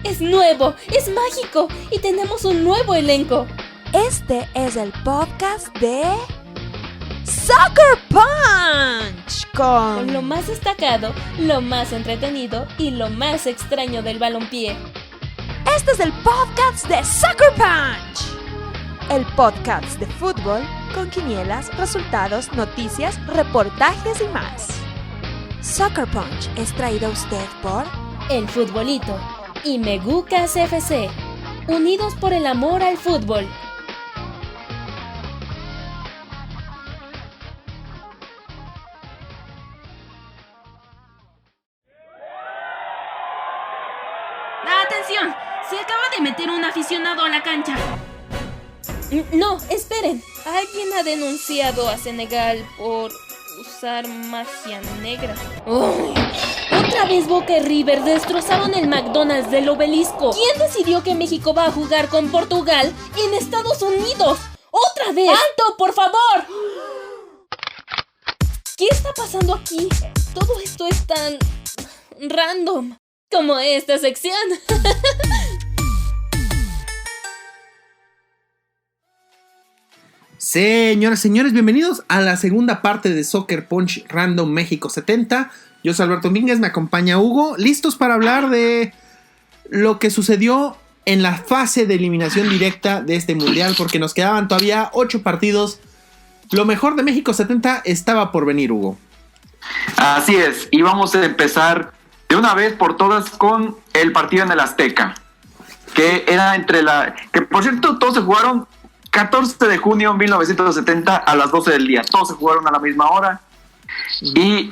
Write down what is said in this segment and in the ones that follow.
es nuevo, es mágico y tenemos un nuevo elenco. Este es el podcast de Soccer Punch Con lo más destacado, lo más entretenido y lo más extraño del balompié. Este es el podcast de Soccer Punch, el podcast de fútbol con quinielas, resultados, noticias, reportajes y más. Soccer Punch es traído a usted por El Futbolito y Megucas FC, unidos por el amor al fútbol. ¡Atención! Se acaba de meter un aficionado a la cancha. No, esperen. Alguien ha denunciado a Senegal por usar magia negra. ¡Uy! Otra vez Boca y River destrozaron el McDonald's del Obelisco. ¿Quién decidió que México va a jugar con Portugal en Estados Unidos? ¡Otra vez! ¡Alto, por favor! ¿Qué está pasando aquí? Todo esto es tan random como esta sección. Señoras y señores, bienvenidos a la segunda parte de Soccer Punch Random México 70. Yo soy Alberto Domínguez, me acompaña Hugo. Listos para hablar de lo que sucedió en la fase de eliminación directa de este mundial, porque nos quedaban todavía 8 partidos. Lo mejor de México 70 estaba por venir, Hugo. Así es, y vamos a empezar de una vez por todas con el partido en el Azteca, que era que por cierto todos se jugaron 14 de junio de 1970 a las 12 del día, todos se jugaron a la misma hora, y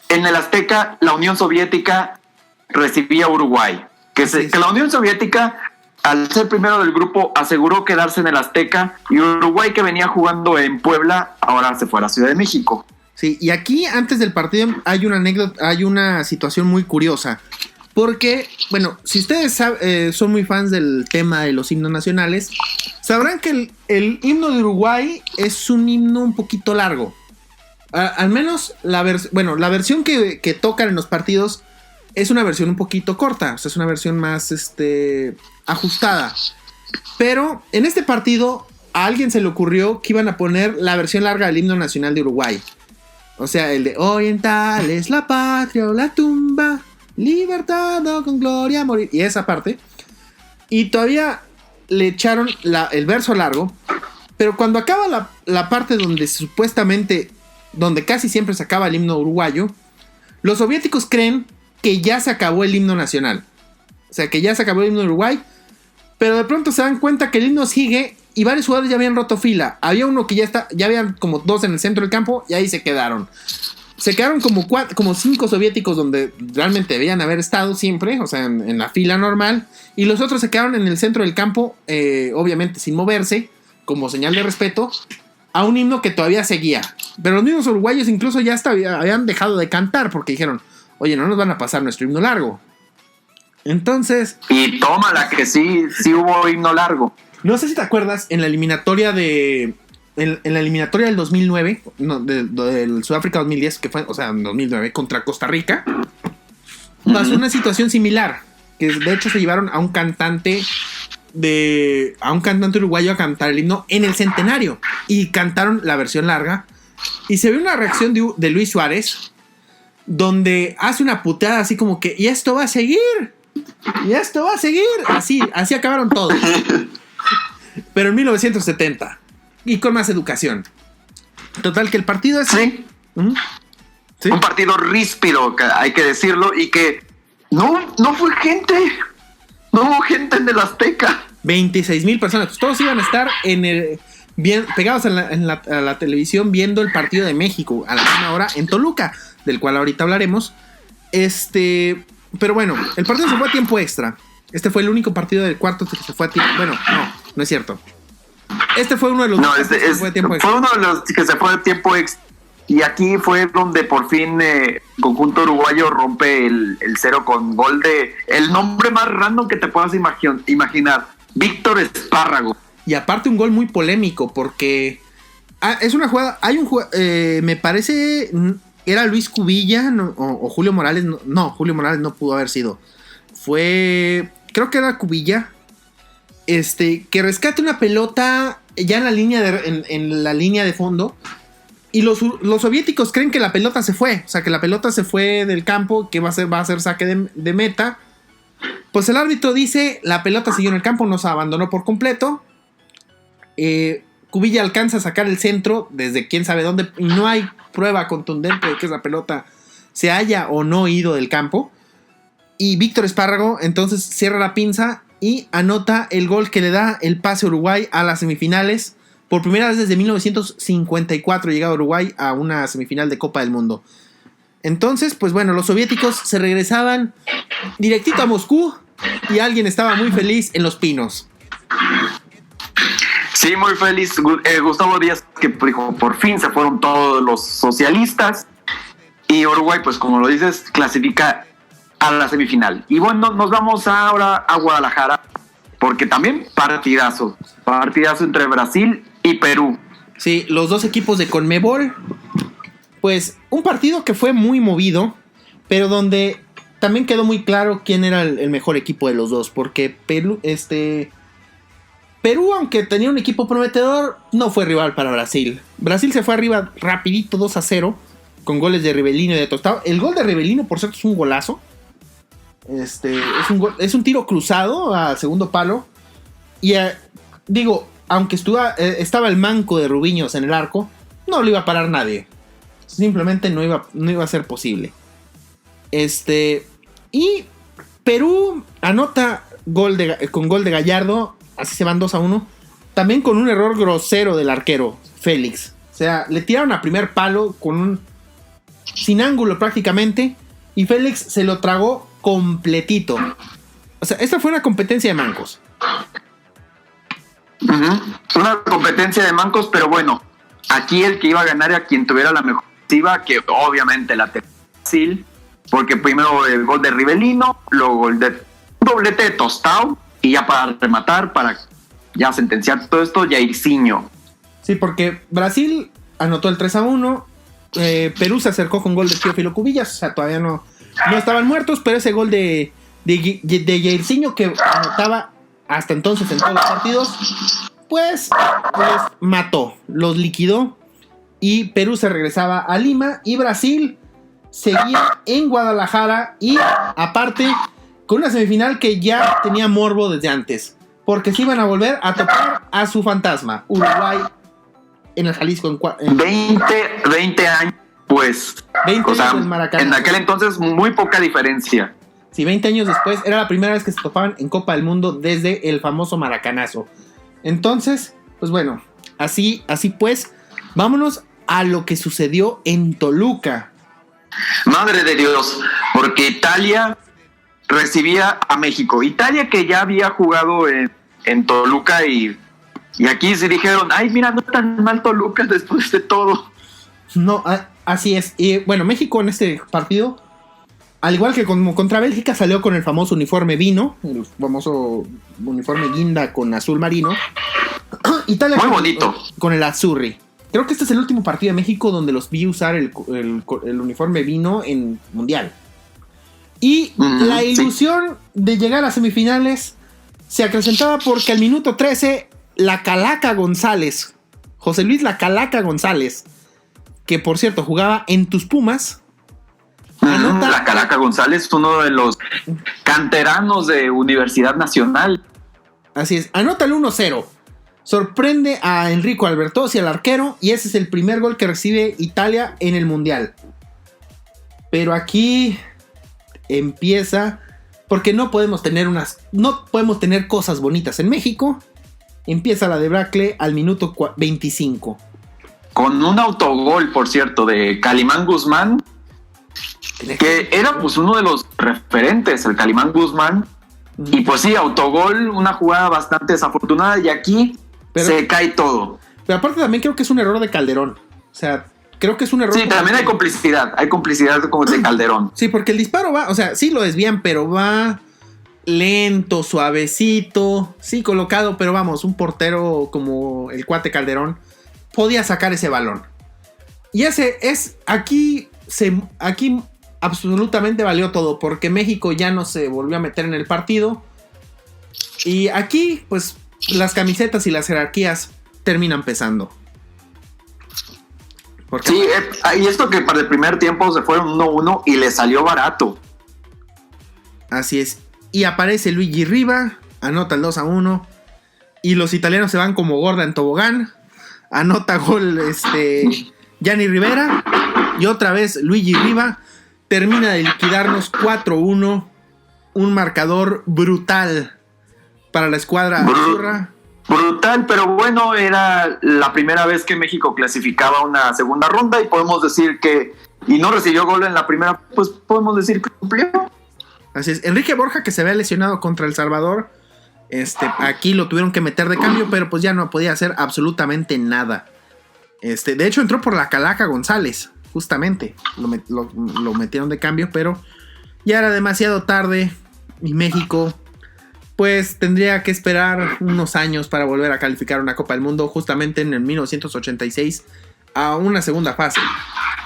en el Azteca la Unión Soviética recibía a Uruguay, que la Unión Soviética, al ser primero del grupo, aseguró quedarse en el Azteca, y Uruguay, que venía jugando en Puebla, ahora se fue a la Ciudad de México. Sí, y aquí antes del partido hay una anécdota, hay una situación muy curiosa. Porque, bueno, si ustedes son muy fans del tema de los himnos nacionales, sabrán que el himno de Uruguay es un himno un poquito largo. Al menos la versión que tocan en los partidos es una versión un poquito corta. O sea, es una versión más ajustada. Pero en este partido a alguien se le ocurrió que iban a poner la versión larga del himno nacional de Uruguay. O sea, el de oriental es la patria o la tumba, libertad o con gloria morir. Y esa parte. Y todavía le echaron el verso largo. Pero cuando acaba la parte donde supuestamente, donde casi siempre se acaba el himno uruguayo, los soviéticos creen que ya se acabó el himno nacional. O sea, que ya se acabó el himno de Uruguay. Pero de pronto se dan cuenta que el himno sigue. Y varios jugadores ya habían roto fila. Había uno que ya habían como 2 en el centro del campo. Y ahí se quedaron. Se quedaron como 5 soviéticos donde realmente debían haber estado siempre. O sea, en la fila normal. Y los otros se quedaron en el centro del campo. Obviamente sin moverse. Como señal de respeto. A un himno que todavía seguía. Pero los mismos uruguayos incluso ya habían dejado de cantar. Porque dijeron, oye, no nos van a pasar nuestro himno largo. Entonces... Y tómala que sí hubo himno largo. No sé si te acuerdas, en la eliminatoria en la eliminatoria del 2009, del Sudáfrica 2010, que fue, o sea, en 2009, contra Costa Rica, pasó una situación similar, que de hecho se llevaron a un cantante uruguayo a cantar el himno en el centenario, y cantaron la versión larga, y se ve una reacción de Luis Suárez, donde hace una puteada así como que, y esto va a seguir, así acabaron todos. Pero en 1970. Y con más educación. Total, que el partido es... Sí. ¿Sí? Un partido ríspido, hay que decirlo. Y que no fue gente. No hubo gente en el Azteca. 26,000 personas. Pues todos iban a estar pegados a la televisión viendo el partido de México a la misma hora en Toluca, del cual ahorita hablaremos. Pero bueno, el partido se fue a tiempo extra. Este fue el único partido del cuarto que se fue a tiempo. Bueno, no es cierto. Este fue uno de los que se fue a tiempo extra. Fue uno de los que se fue a tiempo extra. Y aquí fue donde por fin el conjunto uruguayo rompe el cero con gol de el nombre más random que te puedas imaginar, Víctor Espárrago. Y aparte un gol muy polémico porque es una jugada, me parece era Luis Cubilla o Julio Morales, no, Julio Morales no pudo haber sido. creo que era Cubilla, que rescate una pelota ya en la línea de fondo. Y los soviéticos creen que la pelota se fue. O sea, que la pelota se fue del campo, que va a ser saque de meta. Pues el árbitro dice, la pelota siguió en el campo, no se abandonó por completo. Cubilla alcanza a sacar el centro desde quién sabe dónde. Y no hay prueba contundente de que esa pelota se haya o no ido del campo. Y Víctor Espárrago entonces cierra la pinza y anota el gol que le da el pase a Uruguay a las semifinales. Por primera vez desde 1954 llegaba Uruguay a una semifinal de Copa del Mundo. Entonces, pues bueno, los soviéticos se regresaban directito a Moscú y alguien estaba muy feliz en Los Pinos. Sí, muy feliz. Gustavo Díaz, que dijo, por fin se fueron todos los socialistas. Y Uruguay, pues como lo dices, clasifica a la semifinal. Y bueno, nos vamos ahora a Guadalajara, porque también partidazo entre Brasil y Perú. Sí, los dos equipos de Conmebol. Pues un partido que fue muy movido, pero donde también quedó muy claro quién era el mejor equipo de los dos, porque Perú, aunque tenía un equipo prometedor, no fue rival para Brasil. Brasil se fue arriba rapidito 2-0 con goles de Rivelino y de Tostado. El gol de Rivelino, por cierto, es un golazo. Es un tiro cruzado al segundo palo. Y aunque estaba el manco de Rubiños en el arco, no lo iba a parar nadie. Simplemente no iba a ser posible. Y Perú anota con gol de Gallardo. Así se van 2-1. También con un error grosero del arquero, Félix. O sea, le tiraron a primer palo sin ángulo prácticamente. Y Félix se lo tragó completito. O sea, esta fue una competencia de mancos. Una competencia de mancos, pero bueno, aquí el que iba a ganar era quien tuviera la mejor ofensiva, que obviamente la tenía Brasil, porque primero el gol de Rivelino, luego el doblete de Tostao, y ya para rematar, para ya sentenciar todo esto, Jairzinho. Sí, porque Brasil anotó el 3-1, Perú se acercó con gol de Teófilo Cubillas, o sea, todavía no estaban muertos, pero ese gol de Jairzinho, que anotaba hasta entonces en todos los partidos, pues mató, los liquidó, y Perú se regresaba a Lima, y Brasil seguía en Guadalajara, y aparte con una semifinal que ya tenía morbo desde antes, porque se iban a volver a topar a su fantasma, Uruguay, en el Jalisco. 20 años, pues. 20 años del Maracaná. En aquel entonces muy poca diferencia. Sí, 20 años después, era la primera vez que se topaban en Copa del Mundo desde el famoso Maracanazo. Entonces, pues bueno, así pues, vámonos a lo que sucedió en Toluca. Madre de Dios, porque Italia recibía a México. Italia, que ya había jugado en Toluca, y aquí se dijeron, ay, mira, no tan mal Toluca después de todo. No, así es. Y bueno, México en este partido, al igual que contra Bélgica, salió con el famoso uniforme vino, el famoso uniforme guinda con azul marino. Italia muy bonito. Con el azurri. Creo que este es el último partido de México donde los vi usar el uniforme vino en Mundial. Y la ilusión de llegar a semifinales se acrecentaba porque al minuto 13, la Calaca González, José Luis La Calaca González, que por cierto jugaba en tus Pumas, anota. La Calaca González, uno de los canteranos de Universidad Nacional. Así es, anota el 1-0. Sorprende a Enrico Albertosi, al arquero, y ese es el primer gol que recibe Italia en el Mundial. Pero aquí empieza, porque no podemos tener cosas bonitas en México. Empieza la debacle al minuto 25. Con un autogol, por cierto, de Calimán Guzmán, que era pues uno de los referentes, el Calimán Guzmán. Y pues sí, autogol, una jugada bastante desafortunada, y aquí se cae todo. Pero aparte también creo que es un error de Calderón. O sea, creo que es un error. Sí, también hay complicidad como de Calderón. Sí, porque el disparo va, o sea, sí lo desvían, pero va lento, suavecito, sí colocado, pero vamos, un portero como el cuate Calderón podía sacar ese balón. Y ese es, aquí absolutamente valió todo, porque México ya no se volvió a meter en el partido. Y aquí, pues, las camisetas y las jerarquías terminan pesando. Porque, sí, y esto que para el primer tiempo se fueron 1-1 y le salió barato. Así es. Y aparece Luigi Riva, anota el 2-1. Y los italianos se van como gorda en tobogán. Anota gol Gianni Rivera. Y otra vez Luigi Riva termina de liquidarnos 4-1. Un marcador brutal para la escuadra azurra. Brutal, pero bueno, era la primera vez que México clasificaba una segunda ronda y podemos decir que, y no recibió gol en la primera, pues podemos decir que cumplió. Así es. Enrique Borja, que se había lesionado contra El Salvador, aquí lo tuvieron que meter de cambio, pero pues ya no podía hacer absolutamente nada. De hecho entró por la Calaca González, justamente, lo metieron de cambio, pero ya era demasiado tarde y México pues tendría que esperar unos años para volver a calificar una Copa del Mundo, justamente en el 1986 a una segunda fase.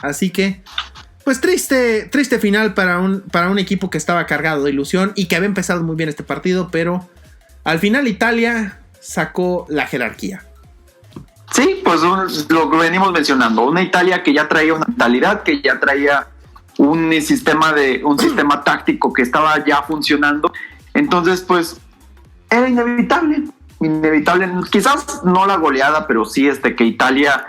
Así que pues triste final para un equipo que estaba cargado de ilusión y que había empezado muy bien este partido, pero al final Italia sacó la jerarquía. Sí, pues lo que venimos mencionando, una Italia que ya traía una mentalidad, que ya traía un sistema táctico que estaba ya funcionando. Entonces, pues, era inevitable, quizás no la goleada, pero sí que Italia,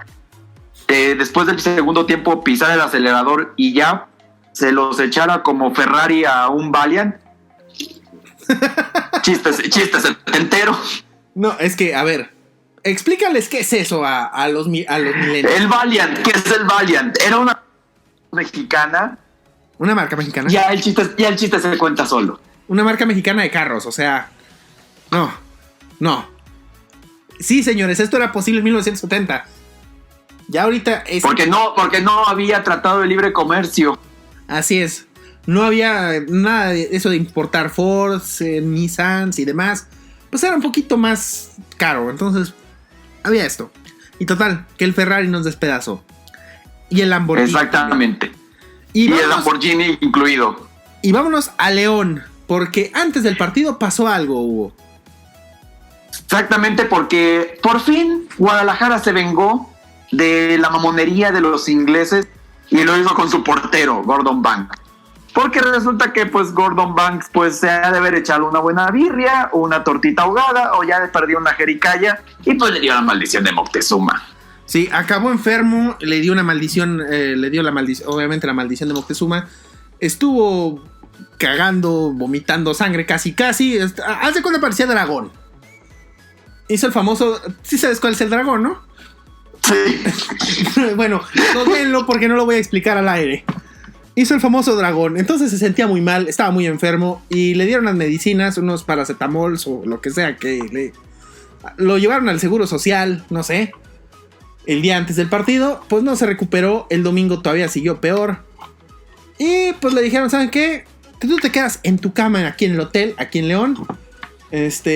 después del segundo tiempo, pisara el acelerador y ya se los echara como Ferrari a un Valiant. Chistes entero. No, es que, a ver, explícales qué es eso a los millennials. El Valiant, ¿qué es el Valiant? Era una mexicana. ¿Una marca mexicana? Ya el chiste se cuenta solo. Una marca mexicana de carros, o sea, no. Sí, señores, esto era posible en 1970. Ya ahorita es... Porque no había tratado de libre comercio. Así es. No había nada de eso de importar Ford, Nissan y demás. Pues era un poquito más caro. Entonces, había esto. Y total, que el Ferrari nos despedazó. Y el Lamborghini. Exactamente. Y el Lamborghini incluido. Y vámonos a León. Porque antes del partido pasó algo, Hugo. Exactamente, porque por fin Guadalajara se vengó de la mamonería de los ingleses y lo hizo con su portero, Gordon Banks. Porque resulta que pues Gordon Banks pues se ha de haber echado una buena birria o una tortita ahogada o ya perdió una jericaya y pues le dio la maldición de Moctezuma. Sí, acabó enfermo, le dio una maldición, obviamente la maldición de Moctezuma. Estuvo cagando, vomitando sangre casi. Hace cuando parecía dragón. Hizo el famoso... ¿Sí sabes cuál es el dragón, no? Sí. Bueno, no denlo porque no lo voy a explicar al aire. Hizo el famoso dragón. Entonces se sentía muy mal, estaba muy enfermo y le dieron las medicinas, unos paracetamols o lo que sea que lo llevaron al Seguro Social, no sé. El día antes del partido, pues no se recuperó. El domingo todavía siguió peor. Y pues le dijeron, ¿saben qué? Tú te quedas en tu cama aquí en el hotel, aquí en León.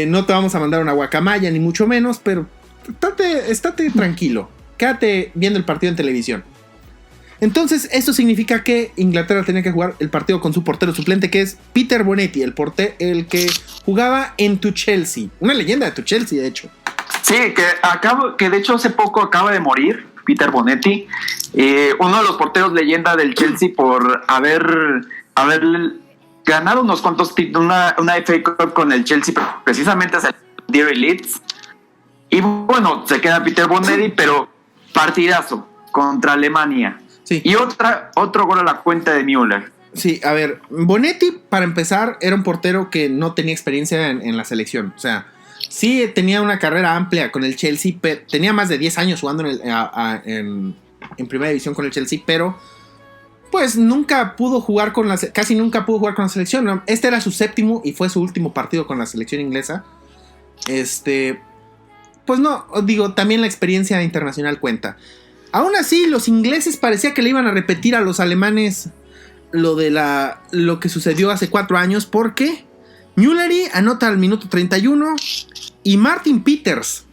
No te vamos a mandar una guacamaya, ni mucho menos, pero estate tranquilo. Quédate viendo el partido en televisión. Entonces, esto significa que Inglaterra tenía que jugar el partido con su portero suplente, que es Peter Bonetti, el que jugaba en tu Chelsea. Una leyenda de tu Chelsea, de hecho. Sí, que de hecho hace poco acaba de morir Peter Bonetti, uno de los porteros leyenda del Chelsea por haber ganado unos cuantos una FA Cup con el Chelsea, precisamente hacia el Derry Leeds. Y bueno, se queda Peter Bonetti, pero partidazo contra Alemania. Sí. Y otro gol a la cuenta de Müller. Sí, a ver, Bonetti, para empezar, era un portero que no tenía experiencia en la selección. O sea, sí tenía una carrera amplia con el Chelsea, pero tenía más de 10 años jugando en primera división con el Chelsea, pero pues nunca pudo jugar casi nunca pudo jugar con la selección, ¿no? Este era su séptimo y fue su último partido con la selección inglesa. Pues no, digo, también la experiencia internacional cuenta. Aún así, los ingleses parecía que le iban a repetir a los alemanes lo que sucedió hace 4 años, porque Müller anota al minuto 31 y Martin Peters,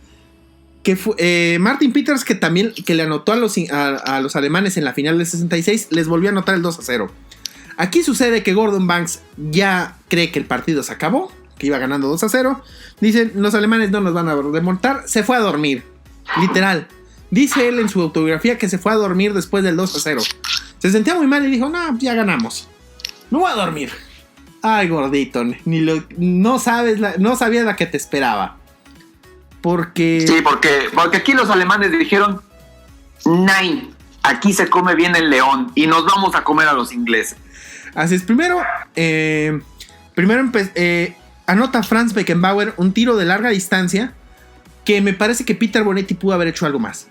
que también que le anotó a los alemanes en la final del 66, les volvió a anotar el 2-0. Aquí sucede que Gordon Banks ya cree que el partido se acabó, que iba ganando 2-0. Dicen, los alemanes no nos van a remontar. Se fue a dormir, literal. Dice él en su autobiografía que se fue a dormir después del 2-0. Se sentía muy mal y dijo, no, ya ganamos. No voy a dormir. Ay, gordito, no sabías la que te esperaba. Porque... Sí, porque aquí los alemanes dijeron, nein, aquí se come bien el león y nos vamos a comer a los ingleses. Así es, primero anota Franz Beckenbauer un tiro de larga distancia que me parece que Peter Bonetti pudo haber hecho algo más.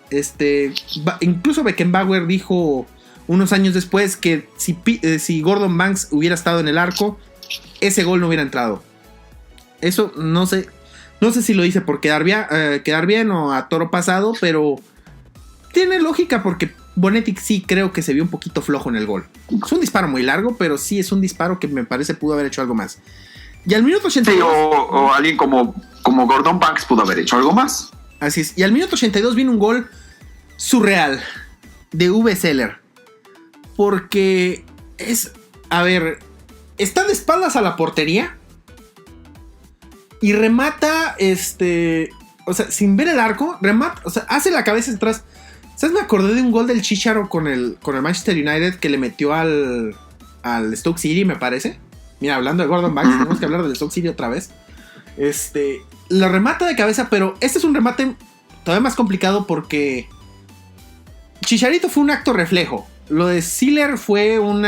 Incluso Beckenbauer dijo unos años después que si Gordon Banks hubiera estado en el arco, ese gol no hubiera entrado. Eso no sé si lo dice por quedar bien o a toro pasado, pero tiene lógica porque Bonetti sí creo que se vio un poquito flojo en el gol. Es un disparo muy largo, pero sí es un disparo que me parece pudo haber hecho algo más. Y al minuto 82... Sí, o alguien como Gordon Banks pudo haber hecho algo más. Así es. Y al minuto 82 viene un gol surreal de Uwe Seeler. Porque está de espaldas a la portería y remata, sin ver el arco, remata, hace la cabeza atrás. ¿Sabes? Me acordé de un gol del Chicharo con el Manchester United que le metió al Stoke City, me parece. Mira, hablando de Gordon Banks, tenemos que hablar del Stoke City otra vez. La remata de cabeza, pero este es un remate todavía más complicado porque Chicharito fue un acto reflejo. Lo de Seeler fue un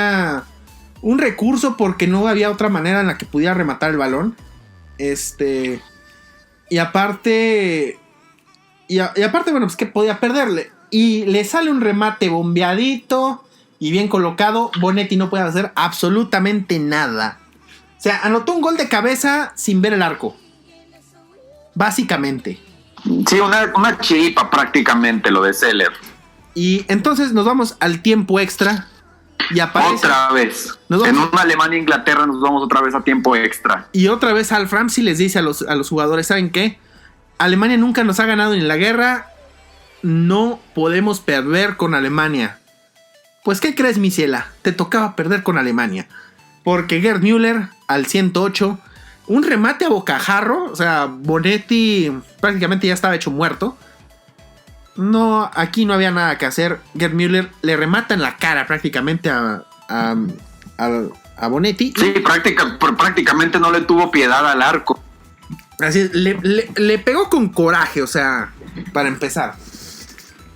recurso porque no había otra manera en la que pudiera rematar el balón. Y aparte, bueno, pues que podía perderle. Y le sale un remate bombeadito y bien colocado. Bonetti no puede hacer absolutamente nada. O sea, anotó un gol de cabeza sin ver el arco. Básicamente. Sí, una chiripa prácticamente lo de Seeler. Y entonces nos vamos al tiempo extra. Y aparece... Otra vez. En una Alemania-Inglaterra nos vamos otra vez a tiempo extra. Y otra vez Alf Ramsey les dice a los jugadores, ¿saben qué? Alemania nunca nos ha ganado en la guerra. No podemos perder con Alemania. Pues, ¿qué crees, mi ciela? Te tocaba perder con Alemania. Porque Gerd Müller, al 108, un remate a bocajarro. O sea, Bonetti prácticamente ya estaba hecho muerto. No, aquí no había nada que hacer. Gerd Müller le remata en la cara prácticamente a Bonetti. Sí, prácticamente no le tuvo piedad al arco. Así es, le pegó con coraje, o sea, para empezar.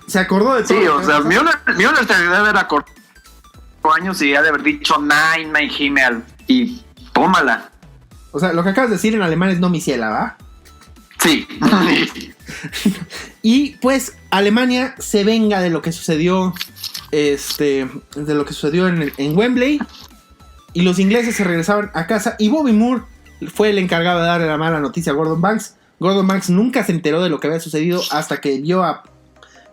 Se acordó de todo. Sí, o sea, Müller se debe haber acordado 4 años y ha de haber dicho Nein, mein Himmel. Y tómala. O sea, lo que acabas de decir en alemán es no mi ciela, ¿va? Sí. Y pues Alemania se venga de lo que sucedió en Wembley. Y los ingleses se regresaban a casa. Y Bobby Moore fue el encargado de darle la mala noticia a Gordon Banks. Gordon Banks nunca se enteró de lo que había sucedido hasta que vio a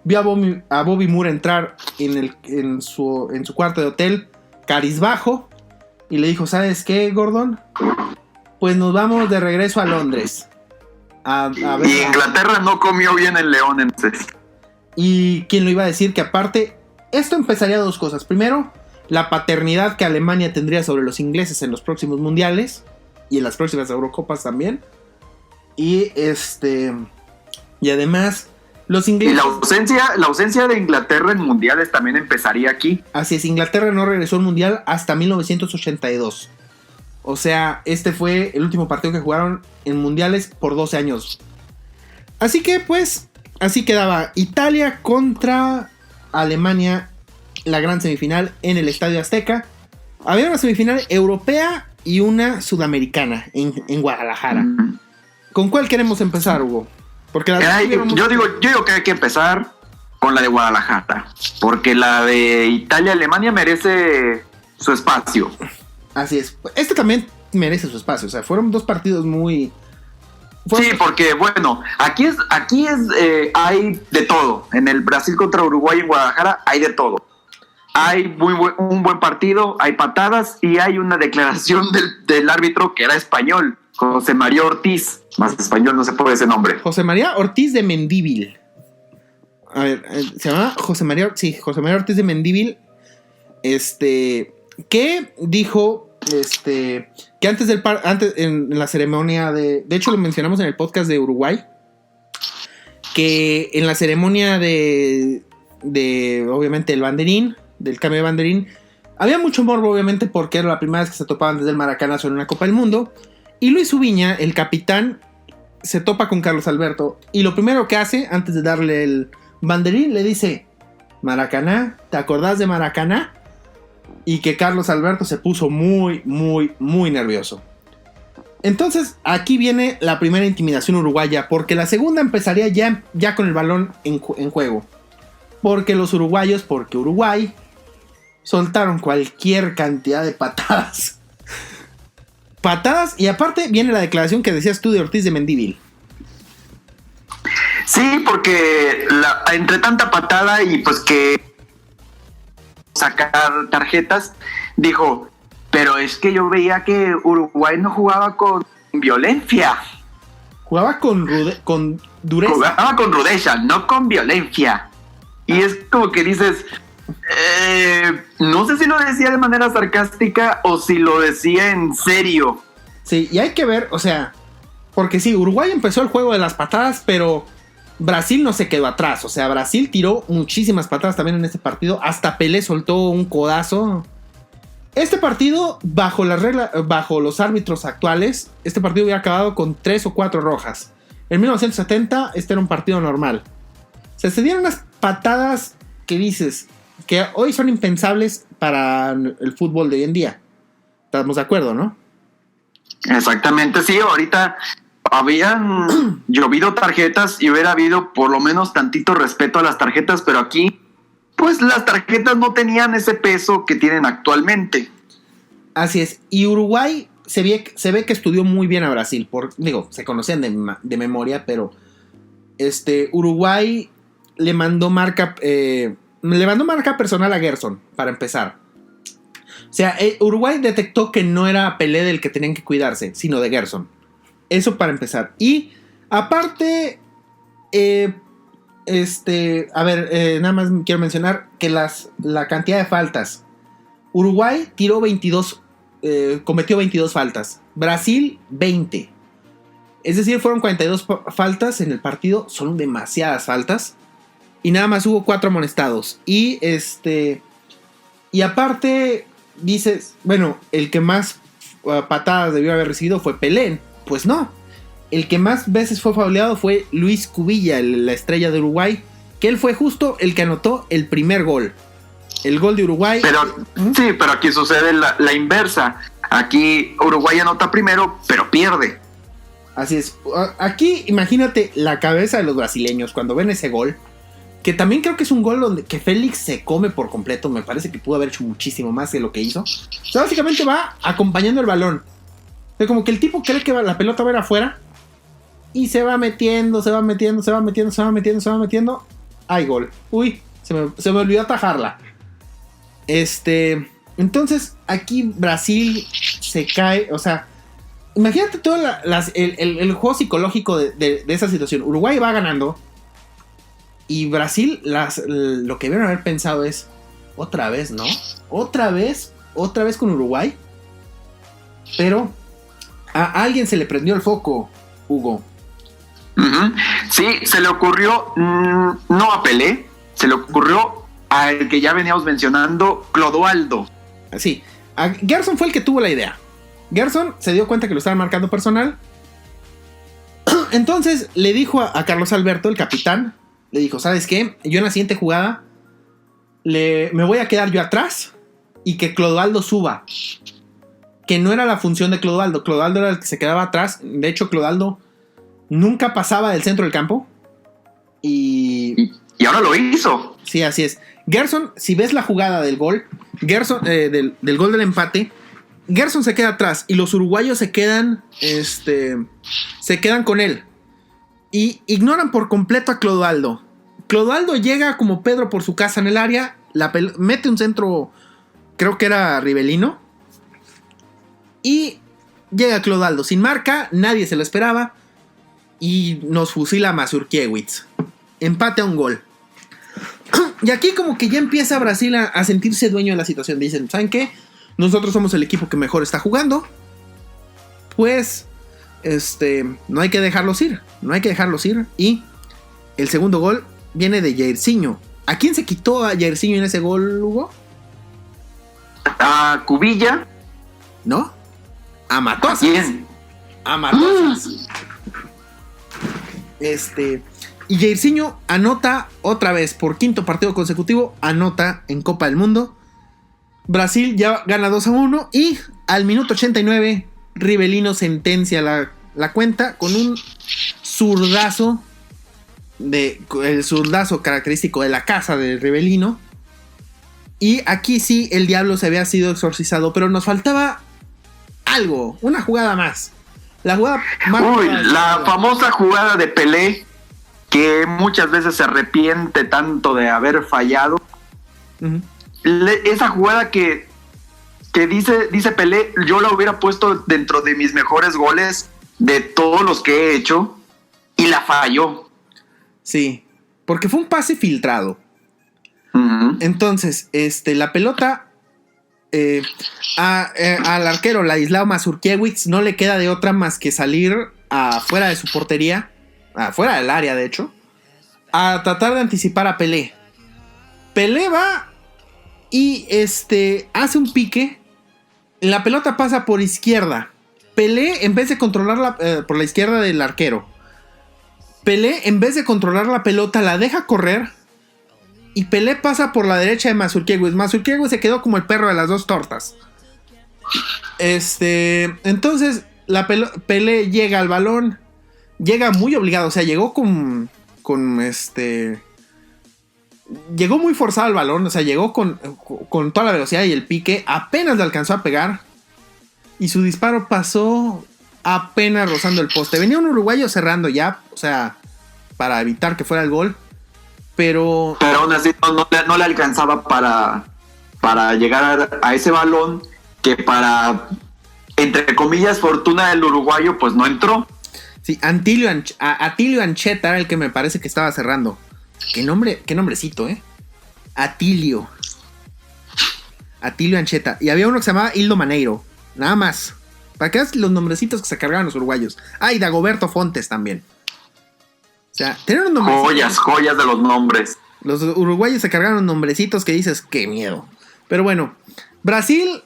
Bobby Moore entrar en su cuarto de hotel, cabizbajo, y le dijo, ¿sabes qué, Gordon? Pues nos vamos de regreso a Londres. A ver, y Inglaterra no comió bien el león entonces. Y quién lo iba a decir que aparte, esto empezaría 2 cosas. Primero, la paternidad que Alemania tendría sobre los ingleses en los próximos mundiales y en las próximas Eurocopas también. Y además los ingleses... Y la ausencia de Inglaterra en mundiales también empezaría aquí. Así es, Inglaterra no regresó al mundial hasta 1982. O sea, este fue el último partido que jugaron en mundiales por 12 años. Así que pues, así quedaba Italia contra Alemania, la gran semifinal en el Estadio Azteca. Había una semifinal europea y una sudamericana en Guadalajara. ¿Con cuál queremos empezar, Hugo? Porque yo digo que hay que empezar con la de Guadalajara, porque la de Italia-Alemania merece su espacio. Así es. Este también merece su espacio. O sea, fueron 2 partidos muy... Sí, porque bueno, aquí hay de todo. En el Brasil contra Uruguay en Guadalajara hay de todo. Hay un buen partido, hay patadas y hay una declaración del árbitro que era español, José María Ortiz. Más español no se puede ese nombre. José María Ortiz de Mendívil. A ver, se llama José María Ortiz de Mendívil. que dijo que antes en la ceremonia de hecho lo mencionamos en el podcast de Uruguay, que en la ceremonia de obviamente el banderín, del cambio de banderín, había mucho morbo obviamente porque era la primera vez que se topaban desde el Maracanazo en una Copa del Mundo, y Luis Ubiña, el capitán, se topa con Carlos Alberto y lo primero que hace antes de darle el banderín le dice: Maracaná, ¿te acordás de Maracaná? Y que Carlos Alberto se puso muy, muy, muy nervioso. Entonces aquí viene la primera intimidación uruguaya, porque la segunda empezaría ya con el balón en juego. Porque Uruguay soltaron cualquier cantidad de patadas. Patadas, y aparte viene la declaración que decías tú de Ortiz de Mendívil. Sí, porque entre tanta patada y pues que sacar tarjetas, dijo, pero es que yo veía que Uruguay no jugaba con violencia. Jugaba con dureza. Jugaba con rudeza, no con violencia. Y es como que dices, no sé si lo decía de manera sarcástica o si lo decía en serio. Sí, y hay que ver, o sea, porque sí, Uruguay empezó el juego de las patadas, pero Brasil no se quedó atrás. O sea, Brasil tiró muchísimas patadas también en este partido. Hasta Pelé soltó un codazo. Este partido, bajo los árbitros actuales, este partido hubiera acabado con 3 o 4 rojas. En 1970, este era un partido normal. O sea, se dieron unas patadas que dices que hoy son impensables para el fútbol de hoy en día. Estamos de acuerdo, ¿no? Exactamente, sí. Ahorita habían llovido tarjetas y hubiera habido por lo menos tantito respeto a las tarjetas, pero aquí pues las tarjetas no tenían ese peso que tienen actualmente. Así es, y Uruguay se ve que estudió muy bien a Brasil, se conocían de memoria, pero Uruguay le mandó marca personal a Gerson para empezar. O sea, Uruguay detectó que no era Pelé del que tenían que cuidarse, sino de Gerson. Eso para empezar. Y aparte, nada más quiero mencionar que la cantidad de faltas. Uruguay cometió 22 faltas. Brasil, 20. Es decir, fueron 42 faltas en el partido. Son demasiadas faltas. Y nada más hubo 4 amonestados. Y aparte, dices, bueno, el que más patadas debió haber recibido fue Pelé. Pues no. El que más veces fue fauleado fue Luis Cubilla, la estrella de Uruguay, que él fue justo el que anotó el primer gol. El gol de Uruguay. Sí, pero aquí sucede la inversa. Aquí Uruguay anota primero, pero pierde. Así es. Aquí imagínate la cabeza de los brasileños cuando ven ese gol, que también creo que es un gol que Félix se come por completo. Me parece que pudo haber hecho muchísimo más de lo que hizo. O sea, básicamente va acompañando el balón. O sea, como que el tipo cree que la pelota va a ir afuera y se va metiendo. ¡Ay, gol! ¡Uy! Se me olvidó atajarla. Entonces, aquí Brasil se cae. O sea, imagínate todo el juego psicológico de esa situación. Uruguay va ganando. Y Brasil, lo que deben haber pensado es: otra vez, ¿no? Otra vez con Uruguay. Pero a alguien se le prendió el foco, Hugo. Uh-huh. Sí, se le ocurrió, no a Pelé, se le ocurrió al que ya veníamos mencionando, Clodoaldo. Sí, Gerson fue el que tuvo la idea. Gerson se dio cuenta que lo estaban marcando personal. Entonces le dijo a Carlos Alberto, el capitán, le dijo: ¿sabes qué? Yo en la siguiente jugada me voy a quedar yo atrás y que Clodoaldo suba. Que no era la función de Clodoaldo. Clodoaldo era el que se quedaba atrás. De hecho, Clodoaldo nunca pasaba del centro del campo. Y ahora lo hizo. Sí, así es. Gerson, si ves la jugada del gol, Gerson, del gol del empate, Gerson se queda atrás y los uruguayos se quedan con él. Y ignoran por completo a Clodoaldo. Clodoaldo llega como Pedro por su casa en el área, mete un centro, creo que era Rivelino. Y llega Clodoaldo sin marca, nadie se lo esperaba. Y nos fusila Mazurkiewicz. Empate a un gol. Y aquí como que ya empieza Brasil a sentirse dueño de la situación. Dicen: ¿saben qué? nosotros somos el equipo que mejor está jugando, pues no hay que dejarlos ir. Y el segundo gol viene de Jairzinho. ¿A quién se quitó a Jairzinho en ese gol, Hugo? A Cubilla. ¿No? A Matosas. ¿A quién? A Matosas. Y Jairzinho anota otra vez por quinto partido consecutivo, anota en Copa del Mundo. Brasil ya gana 2-1 y al minuto 89 Rivelino sentencia la cuenta con un zurdazo, el zurdazo característico de la casa de Rivelino. Y aquí sí el diablo se había sido exorcizado, pero nos faltaba algo, una jugada más. La jugada más. La famosa jugada de Pelé, que muchas veces se arrepiente tanto de haber fallado. Uh-huh. Esa jugada que dice Pelé, yo la hubiera puesto dentro de mis mejores goles de todos los que he hecho, y la falló. Sí, porque fue un pase filtrado. Uh-huh. Entonces, la pelota al arquero Ladislao Mazurkiewicz no le queda de otra más que salir afuera de su portería, afuera del área de hecho, a tratar de anticipar a Pelé. Pelé va y hace un pique. La pelota pasa por izquierda. Pelé, en vez de controlarla por la izquierda del arquero, Pelé, en vez de controlar la pelota, la deja correr. Y Pelé pasa por la derecha de Mazurkiewicz. Mazurkiewicz se quedó como el perro de las dos tortas. Entonces, Pelé llega al balón. Llega muy obligado. O sea, llegó llegó muy forzado al balón. O sea, llegó con toda la velocidad y el pique. Apenas le alcanzó a pegar. Y su disparo pasó apenas rozando el poste. Venía un uruguayo cerrando ya. O sea, para evitar que fuera el gol. Pero aún así no le alcanzaba para llegar a ese balón, que para, entre comillas, fortuna del uruguayo, pues no entró. Sí, Atilio Ancheta era el que me parece que estaba cerrando. Qué nombrecito, Atilio Ancheta. Y había uno que se llamaba Hildo Maneiro. Nada más. Para que veas los nombrecitos que se cargaban los uruguayos. Y Dagoberto Fontes también. O sea, tener un nombrecitos. Joyas de los nombres. Los uruguayos se cargaron nombrecitos que dices, qué miedo. Pero bueno, Brasil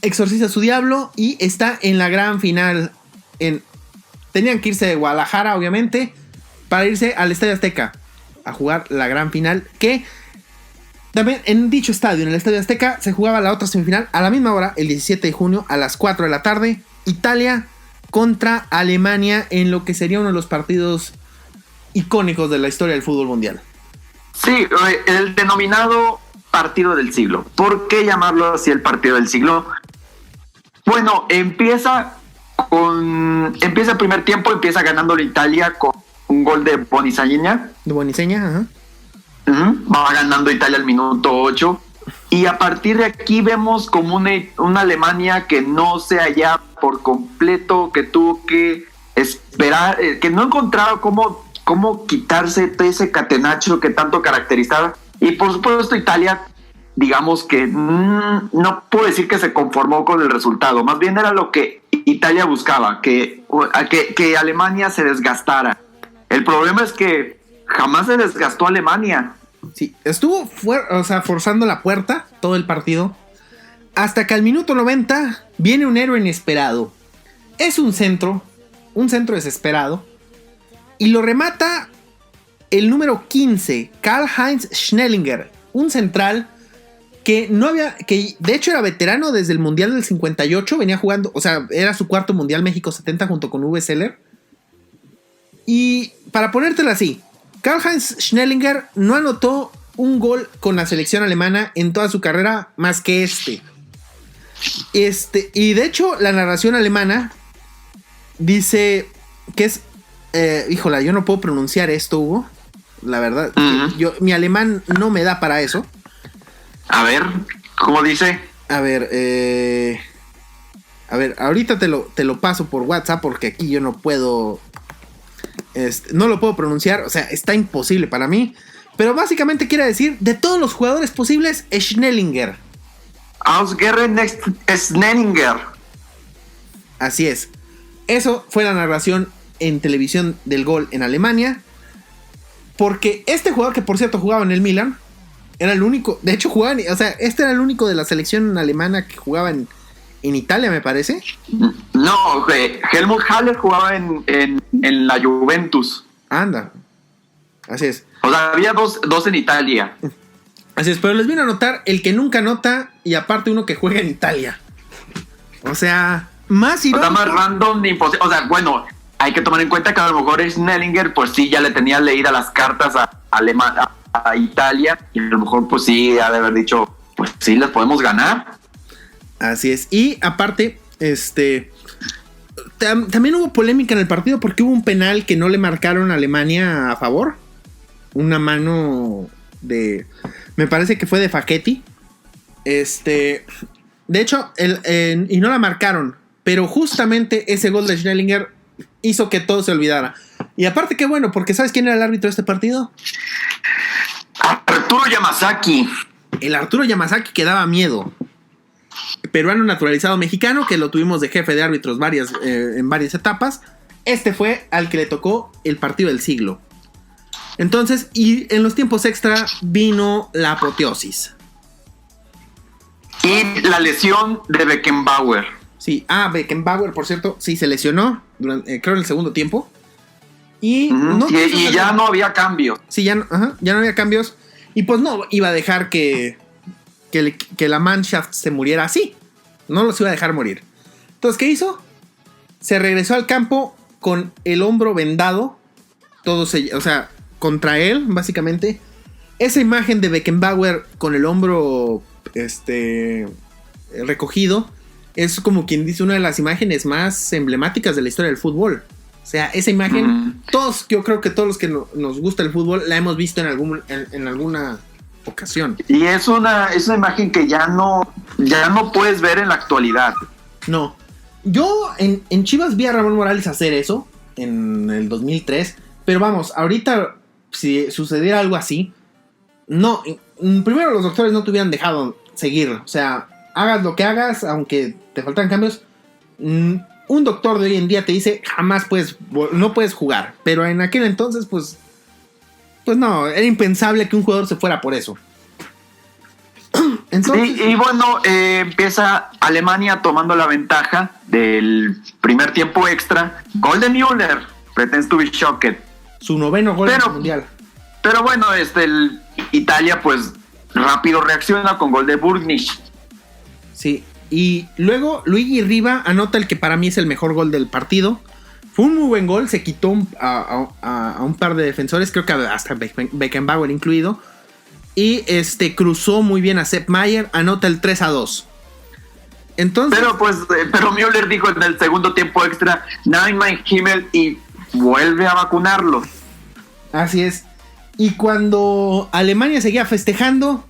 exorciza a su diablo y está en la gran final. Tenían que irse de Guadalajara, obviamente, para irse al Estadio Azteca a jugar la gran final. Que también en dicho estadio, en el Estadio Azteca, se jugaba la otra semifinal a la misma hora, el 17 de junio a las 4 de la tarde. Italia contra Alemania en lo que sería uno de los partidos icónicos de la historia del fútbol mundial. Sí, el denominado partido del siglo. ¿Por qué llamarlo así el partido del siglo? Bueno, empieza el primer tiempo, empieza ganando la Italia con un gol de Boniseña. Ajá. Va ganando Italia al minuto 8. Y a partir de aquí vemos como una Alemania que no se hallaba por completo, que tuvo que esperar, que no encontraba cómo quitarse ese catenacho que tanto caracterizaba. Y por supuesto Italia, digamos que no puedo decir que se conformó con el resultado, más bien era lo que Italia buscaba, que Alemania se desgastara. El problema es que jamás se desgastó Alemania. Sí, estuvo forzando la puerta todo el partido, hasta que al minuto 90 viene un héroe inesperado. Es un centro desesperado, y lo remata el número 15, Karl-Heinz Schnellinger, un central que de hecho era veterano desde el Mundial del 58, venía jugando, o sea, era su cuarto Mundial México 70 junto con Uwe Seeler. Y para ponértela así, Karl-Heinz Schnellinger no anotó un gol con la selección alemana en toda su carrera más que y de hecho la narración alemana dice que es híjola, yo no puedo pronunciar esto, Hugo. La verdad, mi alemán no me da para eso. A ver, ¿cómo dice? A ver, ahorita te lo paso por WhatsApp porque aquí yo no puedo. No lo puedo pronunciar, o sea, está imposible para mí. Pero básicamente quiere decir, de todos los jugadores posibles, Schnellinger. Ausgerre next Sneninger. Así es. Eso fue la narración en televisión del gol en Alemania. Porque este jugador, que por cierto jugaba en el Milan, era el único. De hecho, jugaba. O sea, este era el único de la selección alemana que jugaba en Italia, me parece. No, Helmut Haller jugaba en la Juventus. Anda. Así es. O sea, había dos en Italia. Así es, pero les vino a notar el que nunca nota y aparte uno que juega en Italia. O sea, más irónico. O sea, más random, imposible. O sea, bueno, hay que tomar en cuenta que a lo mejor Snellinger, pues sí, ya le tenía leídas las cartas a Italia. Y a lo mejor, pues sí, ha de haber dicho, pues sí, les podemos ganar. Así es. Y aparte, también hubo polémica en el partido porque hubo un penal que no le marcaron a Alemania a favor. Una mano me parece que fue de Facchetti. De hecho, y no la marcaron. Pero justamente ese gol de Schnellinger hizo que todo se olvidara. Y aparte, qué bueno, porque ¿sabes quién era el árbitro de este partido? Arturo Yamazaki. El Arturo Yamazaki, que daba miedo. Peruano naturalizado mexicano, que lo tuvimos de jefe de árbitros en varias etapas. Este fue al que le tocó el partido del siglo. Entonces, y en los tiempos extra vino la apoteosis. Y la lesión de Beckenbauer. Sí, Beckenbauer, por cierto, sí se lesionó, creo en el segundo tiempo. Y, y ya no había cambios. Sí, ya no había cambios. Y pues no iba a dejar que la Mannschaft se muriera así. No los iba a dejar morir. Entonces, ¿qué hizo? Se regresó al campo con el hombro vendado. Contra él, básicamente. Esa imagen de Beckenbauer con el hombro recogido es como quien dice una de las imágenes más emblemáticas de la historia del fútbol. O sea, esa imagen, yo creo que todos los que nos gusta el fútbol la hemos visto en alguna ocasión. Y es una imagen que ya no puedes ver en la actualidad. No. Yo en Chivas vi a Ramón Morales hacer eso en el 2003. Pero vamos, ahorita si sucediera algo así, no, primero los doctores no te hubieran dejado seguir. O sea, hagas lo que hagas, aunque te faltan cambios. Un doctor de hoy en día te dice no puedes jugar. Pero en aquel entonces, pues no, era impensable que un jugador se fuera por eso. Entonces, y bueno, empieza Alemania tomando la ventaja del primer tiempo extra. Gol de Müller, pretends to be shocked. Su 9º gol en el mundial. Pero bueno, Italia pues rápido reacciona con gol de Burgnich. Sí, y luego Luigi Riva anota el que para mí es el mejor gol del partido. Fue un muy buen gol, se quitó a un par de defensores, creo que hasta Beckenbauer incluido. Y cruzó muy bien a Sepp Maier, anota el 3-2. Entonces, pero Müller dijo en el segundo tiempo extra, Nein mein Himmel, y vuelve a vacunarlo. Así es. Y cuando Alemania seguía festejando,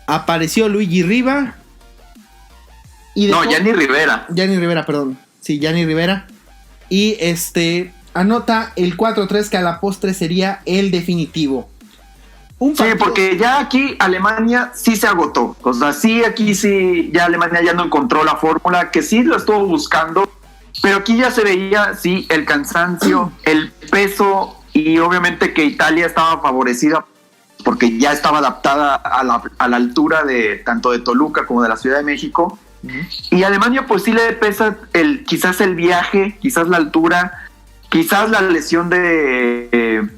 apareció Luigi Riva. Gianni Rivera. Gianni Rivera, perdón. Sí, Gianni Rivera. Y anota el 4-3, que a la postre sería el definitivo. Sí, porque ya aquí Alemania sí se agotó. O sea, ya Alemania ya no encontró la fórmula, que sí lo estuvo buscando, pero aquí ya se veía, sí, el cansancio, el peso, y obviamente que Italia estaba favorecida porque ya estaba adaptada a la altura de tanto de Toluca como de la Ciudad de México. Y Alemania pues sí le pesa quizás el viaje, quizás la altura, quizás la lesión de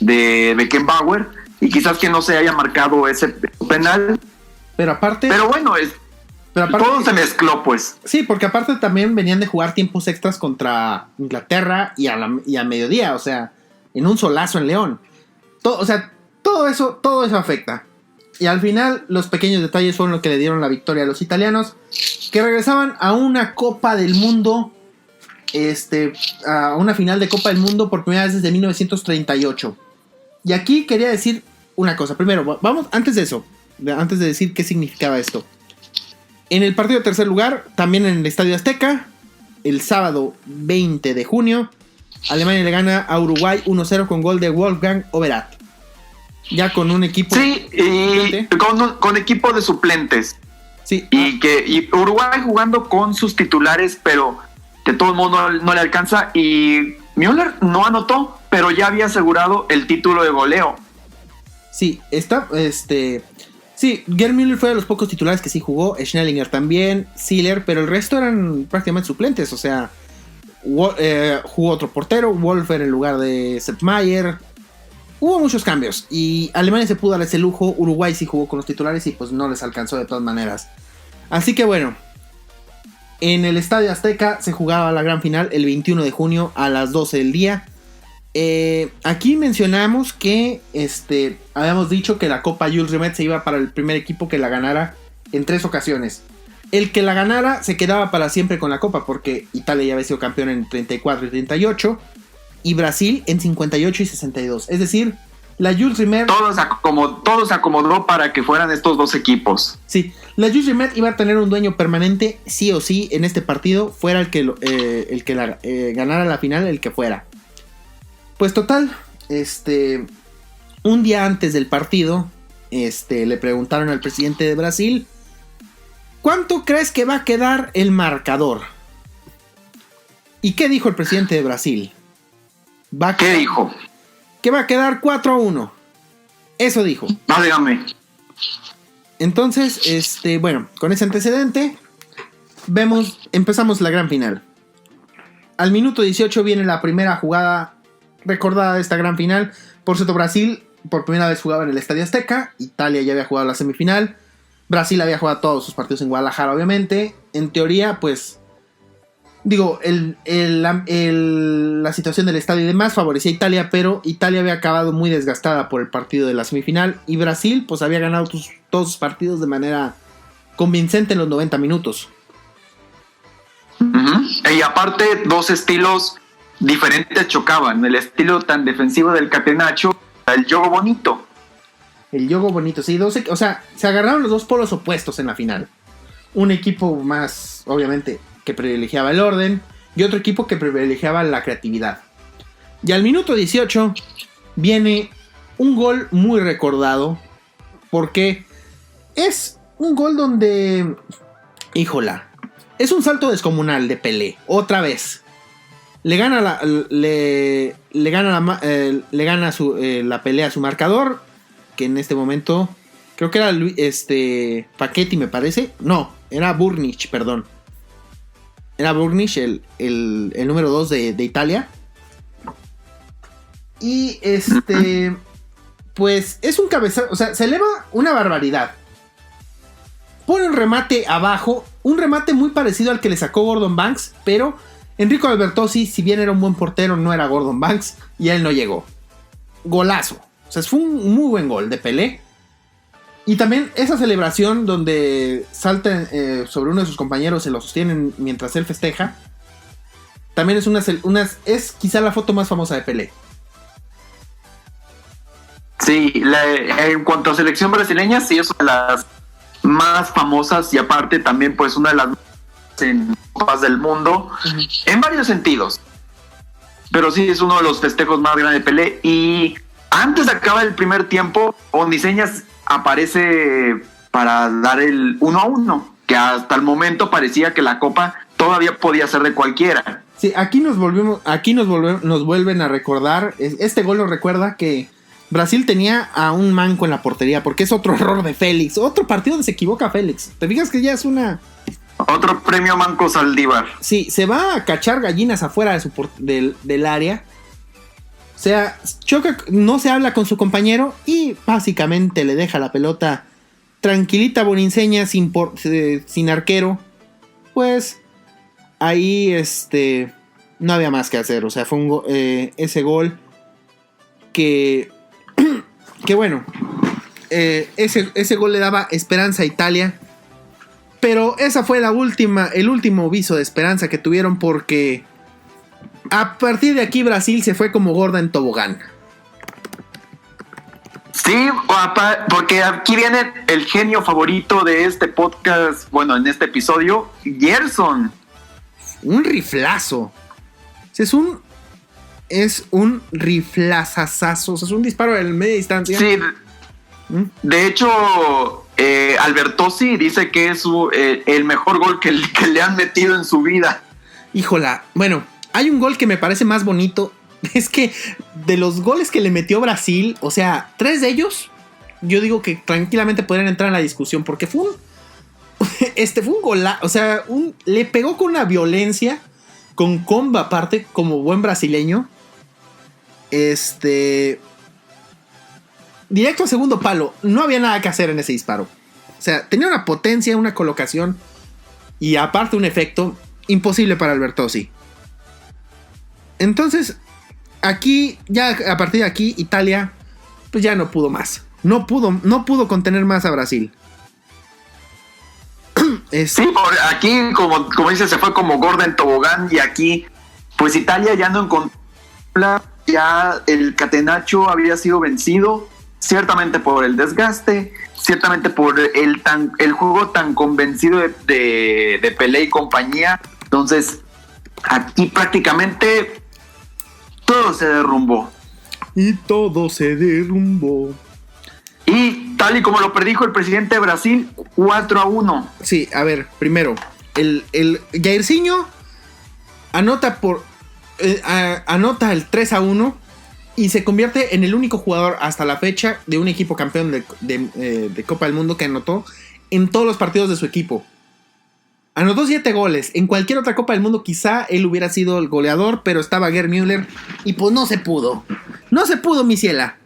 Beckenbauer, y quizás que no se haya marcado ese penal. Pero bueno, todo se mezcló, pues. Sí, porque aparte también venían de jugar tiempos extras contra Inglaterra y a mediodía, o sea, en un solazo en León. Todo eso afecta. Y al final, los pequeños detalles fueron lo que le dieron la victoria a los italianos, que regresaban a una Copa del Mundo, a una final de Copa del Mundo por primera vez desde 1938. Y aquí quería decir una cosa. Primero, antes de decir qué significaba esto. En el partido de tercer lugar, también en el Estadio Azteca, el sábado 20 de junio, Alemania le gana a Uruguay 1-0 con gol de Wolfgang Overath. Ya con un equipo... Sí, y con equipo de suplentes. Sí. Y Uruguay jugando con sus titulares, pero de todo modo no le alcanza. Y Müller no anotó, pero ya había asegurado el título de goleo. Sí, sí, Gerd Müller fue de los pocos titulares que sí jugó, Schnellinger también, Ziller, pero el resto eran prácticamente suplentes, o sea, jugó otro portero, Wolfer en lugar de Sepp Maier. Hubo muchos cambios y Alemania se pudo dar ese lujo, Uruguay sí jugó con los titulares y pues no les alcanzó de todas maneras. Así que bueno, en el Estadio Azteca se jugaba la gran final el 21 de junio a las 12 del día. Aquí mencionamos que habíamos dicho que la Copa Jules Rimet se iba para el primer equipo que la ganara en 3 ocasiones. El que la ganara se quedaba para siempre con la Copa, porque Italia ya había sido campeón en 34 y 38 y Brasil en 58 y 62. Es decir, la Jules Rimet... Todo se acomodó para que fueran estos dos equipos. Sí, la Jules Rimet iba a tener un dueño permanente sí o sí en este partido, fuera el que ganara la final, el que fuera. Pues total, un día antes del partido, le preguntaron al presidente de Brasil, ¿cuánto crees que va a quedar el marcador? ¿Y qué dijo el presidente de Brasil? ¿Qué dijo? Que va a quedar 4-1. Eso dijo. Dígame. Entonces, bueno, con ese antecedente, empezamos la gran final. Al minuto 18 viene la primera jugada recordada de esta gran final. Por cierto, Brasil por primera vez jugaba en el Estadio Azteca. Italia ya había jugado la semifinal. Brasil había jugado todos sus partidos en Guadalajara, obviamente. En teoría, pues, digo, la situación del estadio y demás favorecía a Italia, pero Italia había acabado muy desgastada por el partido de la semifinal. Y Brasil, pues, había ganado todos sus partidos de manera convincente en los 90 minutos. Uh-huh. Y aparte, dos estilos diferentes chocaban. El estilo tan defensivo del Catenaccio, el juego bonito. El juego bonito, sí. O sea, se agarraron los dos polos opuestos en la final. Un equipo más, obviamente, que privilegiaba el orden, y otro equipo que privilegiaba la creatividad. Y al minuto 18 viene un gol muy recordado, porque es un gol donde, híjola, es un salto descomunal de Pelé, otra vez. Le gana la pelea a su marcador, que en este momento creo que era Paquetti, me parece. No, era Burnich, perdón. Era Burnich el número 2 de Italia. Y pues es un cabezazo, o sea, se eleva una barbaridad. Pone un remate abajo, un remate muy parecido al que le sacó Gordon Banks, pero Enrico Albertosi, si bien era un buen portero, no era Gordon Banks y él no llegó. Golazo. O sea, fue un muy buen gol de Pelé. Y también esa celebración donde salta sobre uno de sus compañeros, se lo sostienen mientras él festeja. También es quizá la foto más famosa de Pelé. Sí, en cuanto a selección brasileña, sí es una de las más famosas y aparte también pues una de las en Copas del Mundo, uh-huh, en varios sentidos. Pero sí es uno de los festejos más grandes de Pelé. Y antes de acabar el primer tiempo, Ondiseñas aparece para dar el 1-1, que hasta el momento parecía que la Copa todavía podía ser de cualquiera. Sí, aquí nos vuelven a recordar, este gol nos recuerda que Brasil tenía a un manco en la portería, porque es otro error de Félix, otro partido donde se equivoca Félix. ¿Te fijas que ya es otro premio Manco Saldívar? Sí, se va a cachar gallinas afuera del área. O sea, choca, no se habla con su compañero y básicamente le deja la pelota tranquilita Boninseña sin arquero. Pues ahí no había más que hacer. O sea, fue ese gol que bueno, ese gol le daba esperanza a Italia. Pero esa fue el último viso de esperanza que tuvieron, porque a partir de aquí Brasil se fue como gorda en tobogán. Sí, porque aquí viene el genio favorito de este podcast, bueno, en este episodio, Gerson. Un riflazo. Es un riflazazazo, o sea, es un disparo de media distancia. Sí, de hecho, Albertozzi dice que es el mejor gol que le han metido en su vida. Híjola, bueno, hay un gol que me parece más bonito. Es que de los goles que le metió Brasil, o sea, 3 de ellos, yo digo que tranquilamente podrían entrar en la discusión, porque fue un golazo, o sea, le pegó con una violencia, con comba aparte, como buen brasileño. Directo a segundo palo, no había nada que hacer en ese disparo. O sea, tenía una potencia, una colocación y aparte un efecto imposible para Albertozzi. Entonces, aquí, ya a partir de aquí, Italia, pues ya no pudo más. No pudo contener más a Brasil. Sí, aquí, como dice, se fue como gorda en tobogán. Y aquí, pues Italia ya no encontró. Ya el catenaccio había sido vencido. Ciertamente por el desgaste. Ciertamente por el juego tan convencido de Pelé y compañía. Entonces, aquí prácticamente todo se derrumbó. Y todo se derrumbó. Y tal y como lo predijo el presidente de Brasil, 4-1. Sí, a ver, primero, el Jairzinho anota el 3-1 y se convierte en el único jugador hasta la fecha de un equipo campeón de Copa del Mundo que anotó en todos los partidos de su equipo. Anotó 7 goles. En cualquier otra Copa del Mundo quizá él hubiera sido el goleador, pero estaba Gerd Müller y pues no se pudo. No se pudo, mi ciela.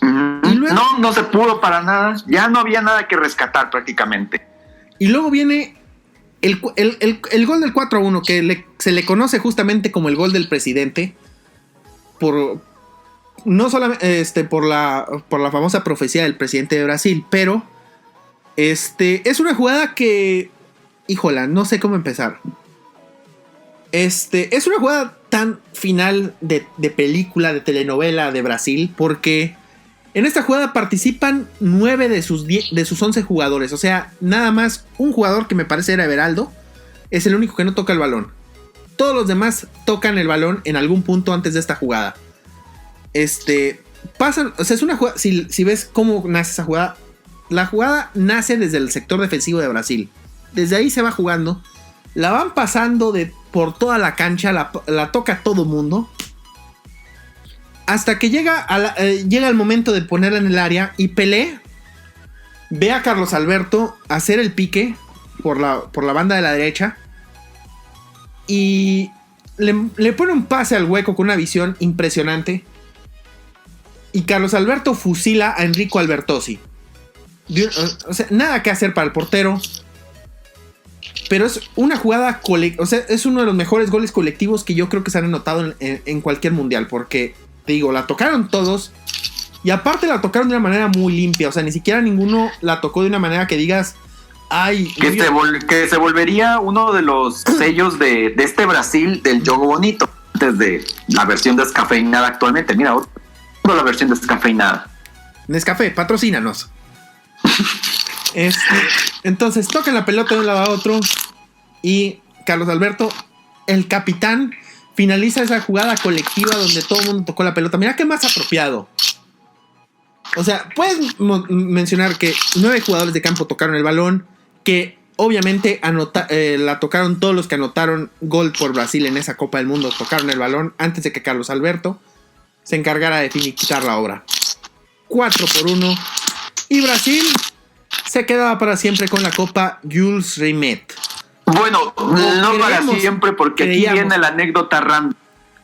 Y luego, no se pudo para nada. Ya no había nada que rescatar prácticamente. Y luego viene el gol del 4-1, que se le conoce justamente como el gol del presidente. No solamente por la famosa profecía del presidente de Brasil, pero es una jugada que, híjola, no sé cómo empezar. Es una jugada tan final de película, de telenovela de Brasil, porque en esta jugada participan 9 de sus 11 jugadores. O sea, nada más un jugador, que me parece era Everaldo, es el único que no toca el balón. Todos los demás tocan el balón en algún punto antes de esta jugada. Pasan, o sea, es una jugada. Si ves cómo nace esa jugada, la jugada nace desde el sector defensivo de Brasil. Desde ahí se va jugando. La van pasando por toda la cancha, la toca todo mundo. Hasta que llega el momento de ponerla en el área y Pelé ve a Carlos Alberto hacer el pique por la banda de la derecha y le pone un pase al hueco con una visión impresionante y Carlos Alberto fusila a Enrico Albertozzi. O sea, nada que hacer para el portero, pero es una jugada o sea, es uno de los mejores goles colectivos que yo creo que se han anotado en cualquier mundial, porque te digo, la tocaron todos y aparte la tocaron de una manera muy limpia. O sea, ni siquiera ninguno la tocó de una manera que digas, ay, que se volvería uno de los sellos de este Brasil del juego bonito, antes de la versión descafeinada actualmente. Mira, la versión descafeinada. Nescafé, patrocínanos. Entonces tocan la pelota de un lado a otro y Carlos Alberto, el capitán, finaliza esa jugada colectiva donde todo el mundo tocó la pelota. Mira qué más apropiado. O sea, puedes mencionar que 9 jugadores de campo tocaron el balón, que obviamente la tocaron todos los que anotaron gol por Brasil en esa Copa del Mundo, tocaron el balón antes de que Carlos Alberto se encargara de finiquitar la obra. 4-1 y Brasil se quedaba para siempre con la Copa Jules Rimet. Bueno, no para siempre, porque aquí viene la anécdota random.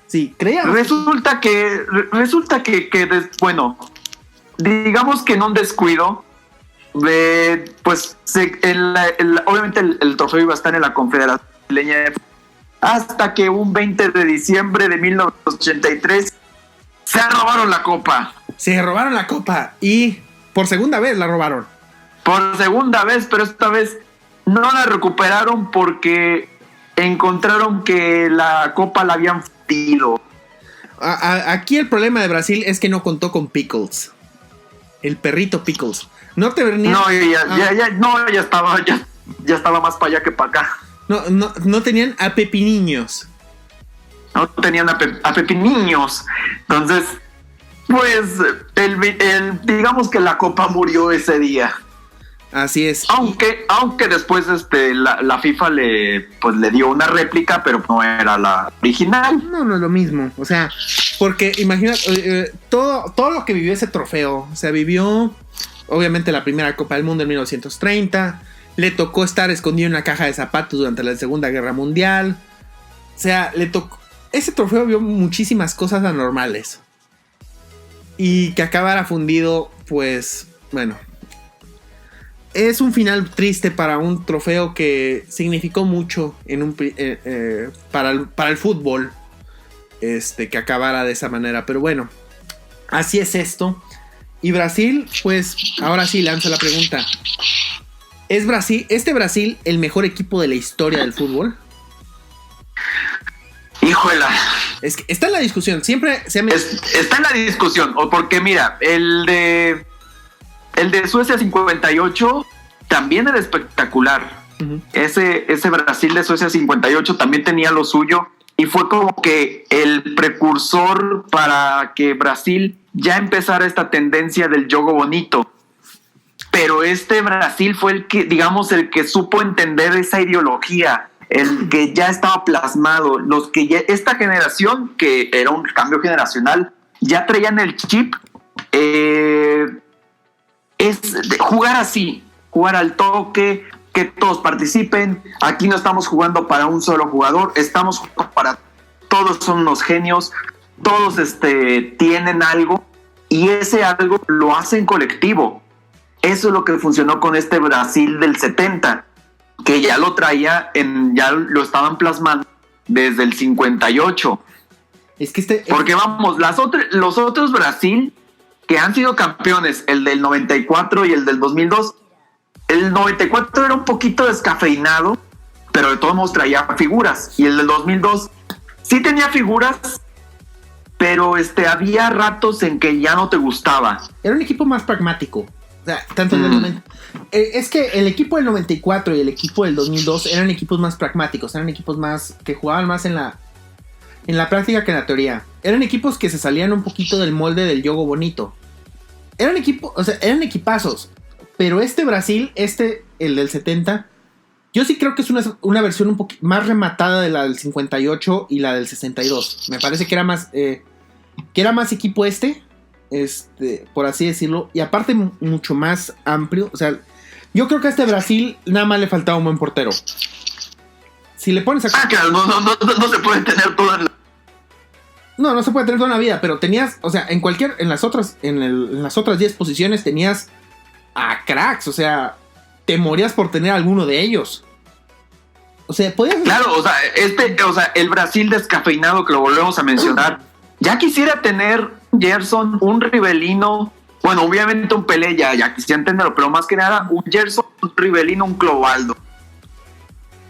Sí, creíamos. Resulta que bueno, digamos que en un descuido, pues obviamente el trofeo iba a estar en la Confederación Brasileña, hasta que un 20 de diciembre de 1983 se robaron la copa. Se robaron la copa y por segunda vez la robaron. Por segunda vez, pero esta vez no la recuperaron porque encontraron que la copa la habían fundido. Aquí el problema de Brasil es que no contó con Pickles. El perrito Pickles. No te venía. No, ya estaba más para allá que para acá. No tenían a Pepiniños. No tenían a Pepiniños. Entonces, Pues digamos que la copa murió ese día. Así es. Aunque después la FIFA le dio una réplica, pero no era la original. No es lo mismo. O sea, porque imagínate, todo lo que vivió ese trofeo. O sea, vivió obviamente la primera Copa del Mundo en 1930. Le tocó estar escondido en una caja de zapatos durante la Segunda Guerra Mundial. O sea, ese trofeo vio muchísimas cosas anormales. Y que acabara fundido, pues, bueno, es un final triste para un trofeo que significó mucho para el fútbol, que acabara de esa manera. Pero bueno, así es esto. Y Brasil, pues, ahora sí lanzo la pregunta. ¿Es Brasil el mejor equipo de la historia del fútbol? Híjola. Es que está en la discusión. Siempre está en la discusión. Porque mira, el de Suecia 58 también era espectacular. Uh-huh. Ese Brasil de Suecia 58 también tenía lo suyo. Y fue como que el precursor para que Brasil ya empezara esta tendencia del juego bonito. Pero Brasil fue el que supo entender esa ideología, el que ya estaba plasmado. Esta generación, que era un cambio generacional, ya traían el chip. Es jugar así, jugar al toque, que todos participen. Aquí no estamos jugando para un solo jugador, estamos jugando para todos. Son unos genios, todos tienen algo, y ese algo lo hacen colectivo. Eso es lo que funcionó con este Brasil del 70, que ya lo traía, ya lo estaban plasmando desde el 58. Es que porque vamos, los otros Brasil que han sido campeones, el del 94 y el del 2002, el 94 era un poquito descafeinado, pero de todos modos traía figuras, y el del 2002 sí tenía figuras, pero había ratos en que ya no te gustaba. Era un equipo más pragmático. O sea, tanto en el momento. Es que el equipo del 94 y el equipo del 2002 eran equipos más pragmáticos, eran equipos más que jugaban más en la práctica que en la teoría. Eran equipos que se salían un poquito del molde del juego bonito. Eran equipazos. Pero Brasil, el del 70, yo sí creo que es una versión un poquito más rematada de la del 58 y la del 62. Me parece que era más equipo por así decirlo, y aparte mucho más amplio. O sea, yo creo que a Brasil nada más le faltaba un buen portero. Si le pones a... claro, no se puede tener toda la... No se puede tener toda la vida, pero tenías, o sea, en las otras 10 posiciones tenías a cracks, o sea, te morías por tener alguno de ellos. O sea, podías... Claro, o sea, el Brasil descafeinado, que lo volvemos a mencionar, ya quisiera tener Gerson, un Rivelino, bueno, obviamente un Pelé, ya quisiera entenderlo, pero más que nada un Gerson, un Rivelino, un Clovaldo.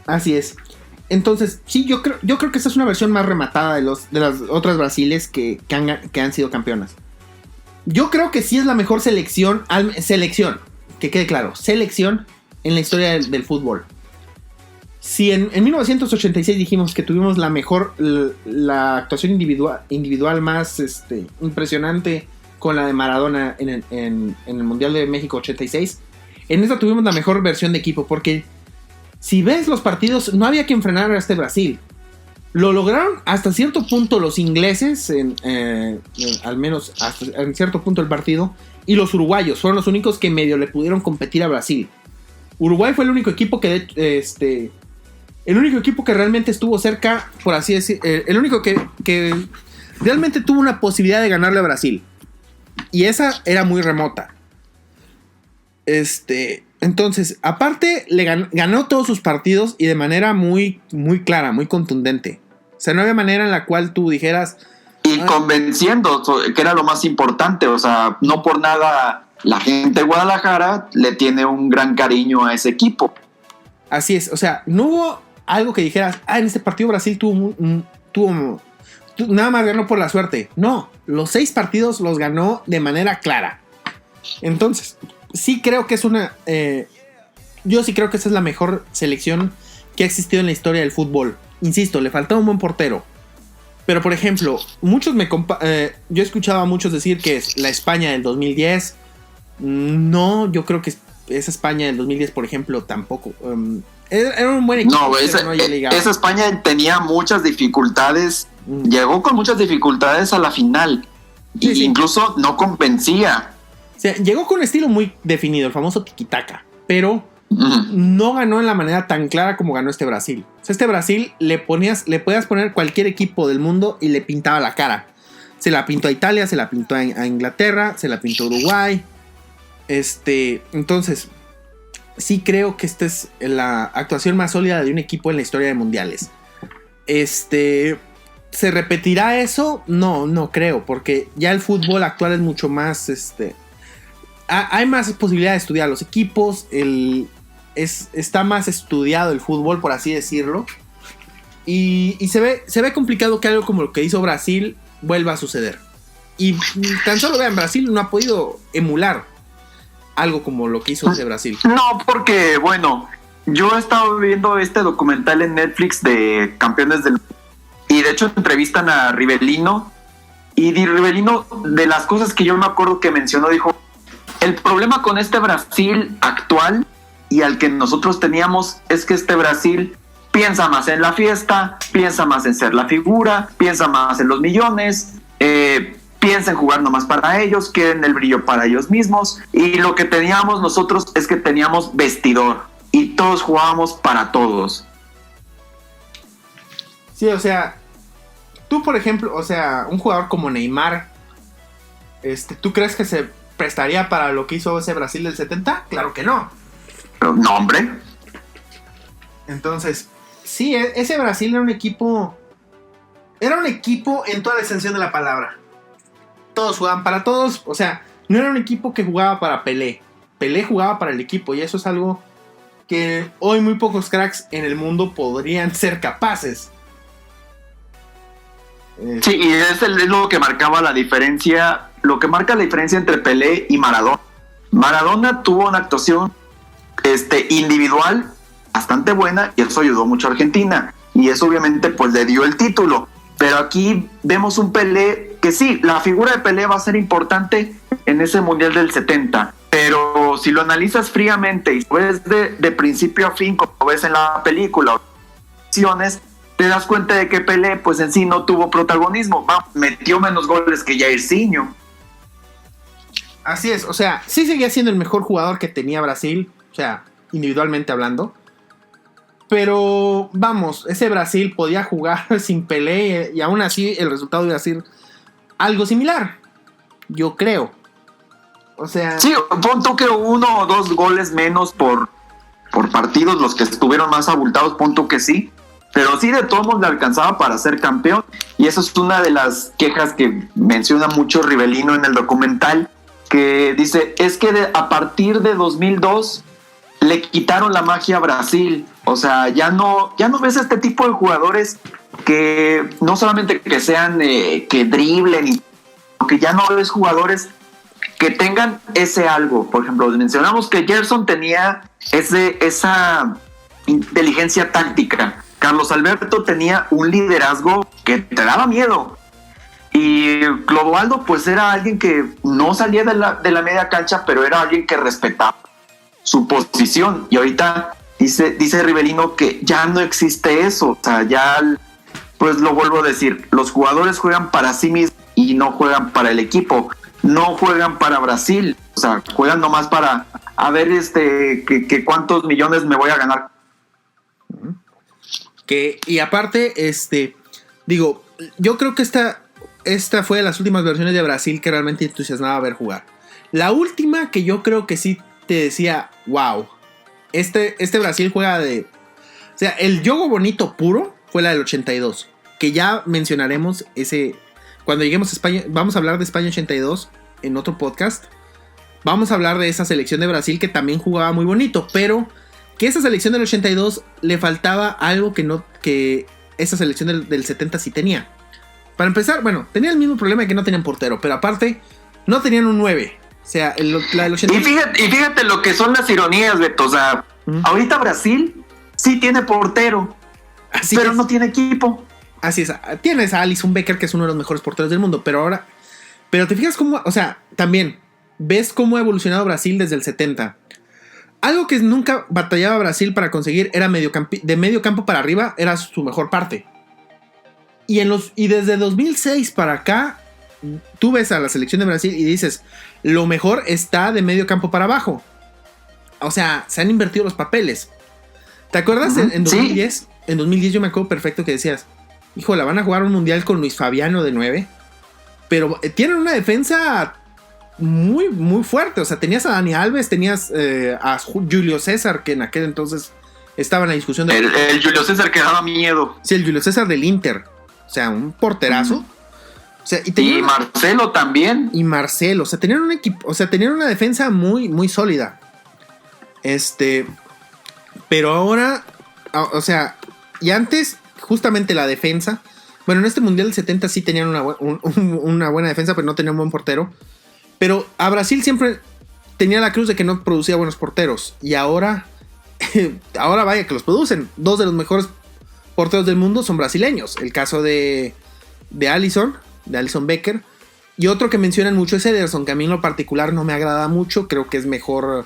Así es. Entonces, sí, yo creo que esta es una versión más rematada de las otras Brasiles que han sido campeonas. Yo creo que sí es la mejor selección, que quede claro, selección en la historia del fútbol. Si en 1986 dijimos que tuvimos la actuación individual más impresionante con la de Maradona en el Mundial de México 86, en esta tuvimos la mejor versión de equipo, porque si ves los partidos, no había quien frenar a Brasil. Lo lograron hasta cierto punto los ingleses, al menos hasta en cierto punto el partido, y los uruguayos fueron los únicos que medio le pudieron competir a Brasil. Uruguay fue el único equipo que realmente estuvo cerca, por así decir, el único que realmente tuvo una posibilidad de ganarle a Brasil. Y esa era muy remota. Entonces, aparte, ganó todos sus partidos y de manera muy, muy clara, muy contundente. O sea, no había manera en la cual tú dijeras... Y convenciendo, que era lo más importante. O sea, no por nada la gente de Guadalajara le tiene un gran cariño a ese equipo. Así es, o sea, no hubo algo que dijeras, en este partido Brasil nada más ganó por la suerte. No, los 6 partidos los ganó de manera clara. Entonces, sí creo que es yo sí creo que esa es la mejor selección que ha existido en la historia del fútbol. Insisto, le faltaba un buen portero. Pero, por ejemplo, yo he escuchado a muchos decir que es la España del 2010. No, yo creo que esa España del 2010, por ejemplo, tampoco. Era un buen equipo. No, esa España tenía muchas dificultades. Llegó con muchas dificultades a la final. Sí, sí. Incluso no convencía. O sea, llegó con un estilo muy definido, el famoso tiki-taka. Pero no ganó en la manera tan clara como ganó este Brasil. O sea, este Brasil le podías poner cualquier equipo del mundo y le pintaba la cara. Se la pintó a Italia, se la pintó a Inglaterra, se la pintó a Uruguay. Entonces, sí creo que esta es la actuación más sólida de un equipo en la historia de mundiales. ¿Se repetirá eso? No creo, porque ya el fútbol actual es mucho más, hay más posibilidad de estudiar los equipos, está más estudiado el fútbol, por así decirlo, y se ve complicado que algo como lo que hizo Brasil vuelva a suceder. Y tan solo vean, Brasil no ha podido emular algo como lo que hizo ese Brasil. No, porque, bueno, yo he estado viendo este documental en Netflix de campeones del... Y de hecho entrevistan a Rivellino. Y Rivellino, de las cosas que yo me acuerdo que mencionó, dijo: el problema con este Brasil actual y al que nosotros teníamos es que este Brasil piensa más en la fiesta, piensa más en ser la figura, piensa más en los millones, piensa en jugar nomás para ellos, quieren el brillo para ellos mismos. Y lo que teníamos nosotros es que teníamos vestidor y todos jugábamos para todos. Sí, o sea, tú, por ejemplo, o sea, un jugador como Neymar, ¿tú crees que se prestaría para lo que hizo ese Brasil del 70? Claro que no. No, hombre. Entonces, sí, ese Brasil era un equipo en toda la extensión de la palabra. Todos jugaban para todos, o sea, no era un equipo que jugaba para Pelé. Pelé jugaba para el equipo, y eso es algo que hoy muy pocos cracks en el mundo podrían ser capaces. Sí, y es lo que marcaba la diferencia, lo que marca la diferencia entre Pelé y Maradona. Maradona tuvo una actuación individual bastante buena, y eso ayudó mucho a Argentina, y eso obviamente pues le dio el título. Pero aquí vemos un Pelé que sí, la figura de Pelé va a ser importante en ese Mundial del 70, pero si lo analizas fríamente y ves de principio a fin, como ves en la película, te das cuenta de que Pelé pues en sí no tuvo protagonismo, metió menos goles que Jairzinho. Así es, o sea, sí seguía siendo el mejor jugador que tenía Brasil, o sea, individualmente hablando. Pero vamos, ese Brasil podía jugar sin Pelé y aún así el resultado iba a ser algo similar, yo creo. O sea, sí, pon tú que 1 o 2 goles menos por partidos, los que estuvieron más abultados, pon tú que sí. Pero sí, de todos modos le alcanzaba para ser campeón. Y eso es una de las quejas que menciona mucho Rivellino en el documental, que dice, es que a partir de 2002 le quitaron la magia a Brasil. O sea, ya no ves este tipo de jugadores que no solamente que sean que driblen, que ya no ves jugadores que tengan ese algo. Por ejemplo, mencionamos que Gerson tenía esa inteligencia táctica. Carlos Alberto tenía un liderazgo que te daba miedo. Y Clodoaldo pues era alguien que no salía de la media cancha, pero era alguien que respetaba su posición. Y ahorita dice Rivellino que ya no existe eso. O sea, ya, pues lo vuelvo a decir, los jugadores juegan para sí mismos y no juegan para el equipo. No juegan para Brasil. O sea, juegan nomás para a ver que cuántos millones me voy a ganar. Y aparte, digo, yo creo que esta fue de las últimas versiones de Brasil que realmente entusiasmaba ver jugar. La última que yo creo que sí te decía, wow, este Brasil juega de... O sea, el juego bonito puro fue la del 82, que ya mencionaremos cuando lleguemos a España. Vamos a hablar de España 82 en otro podcast. Vamos a hablar de esa selección de Brasil que también jugaba muy bonito, pero que esa selección del 82 le faltaba algo que esa selección del 70 sí tenía. Para empezar, bueno, tenía el mismo problema de que no tenían portero, pero aparte no tenían un 9. O sea, la del 82... Y fíjate lo que son las ironías, Beto. O sea, ahorita Brasil sí tiene portero, pero no tiene equipo. Así es, tienes a Alisson Becker, que es uno de los mejores porteros del mundo, pero te fijas cómo, o sea, también ves cómo ha evolucionado Brasil desde el 70. Algo que nunca batallaba Brasil para conseguir era de medio campo para arriba, era su mejor parte. Y desde 2006 para acá, tú ves a la selección de Brasil y dices, lo mejor está de medio campo para abajo. O sea, se han invertido los papeles. ¿Te acuerdas en 2010? Sí. En 2010 yo me acuerdo perfecto que decías, híjole, van a jugar un mundial con Luis Fabiano de 9. Pero tienen una defensa muy, muy fuerte. O sea, tenías a Dani Alves, tenías a Julio César, que en aquel entonces estaba en la discusión de... El Julio César que daba miedo. Sí, el Julio César del Inter. O sea, un porterazo. O sea, y Marcelo también. Y Marcelo. O sea, tenían un equipo. O sea, tenían una defensa muy, muy sólida. Pero ahora, o sea, y antes, justamente la defensa. Bueno, en este Mundial del 70 sí tenían una buena defensa, pero no tenían un buen portero. Pero a Brasil siempre tenía la cruz de que no producía buenos porteros. Y ahora vaya que los producen. 2 de los mejores porteros del mundo son brasileños. El caso de Alisson Becker. Y otro que mencionan mucho es Ederson, que a mí en lo particular no me agrada mucho. Creo que es mejor,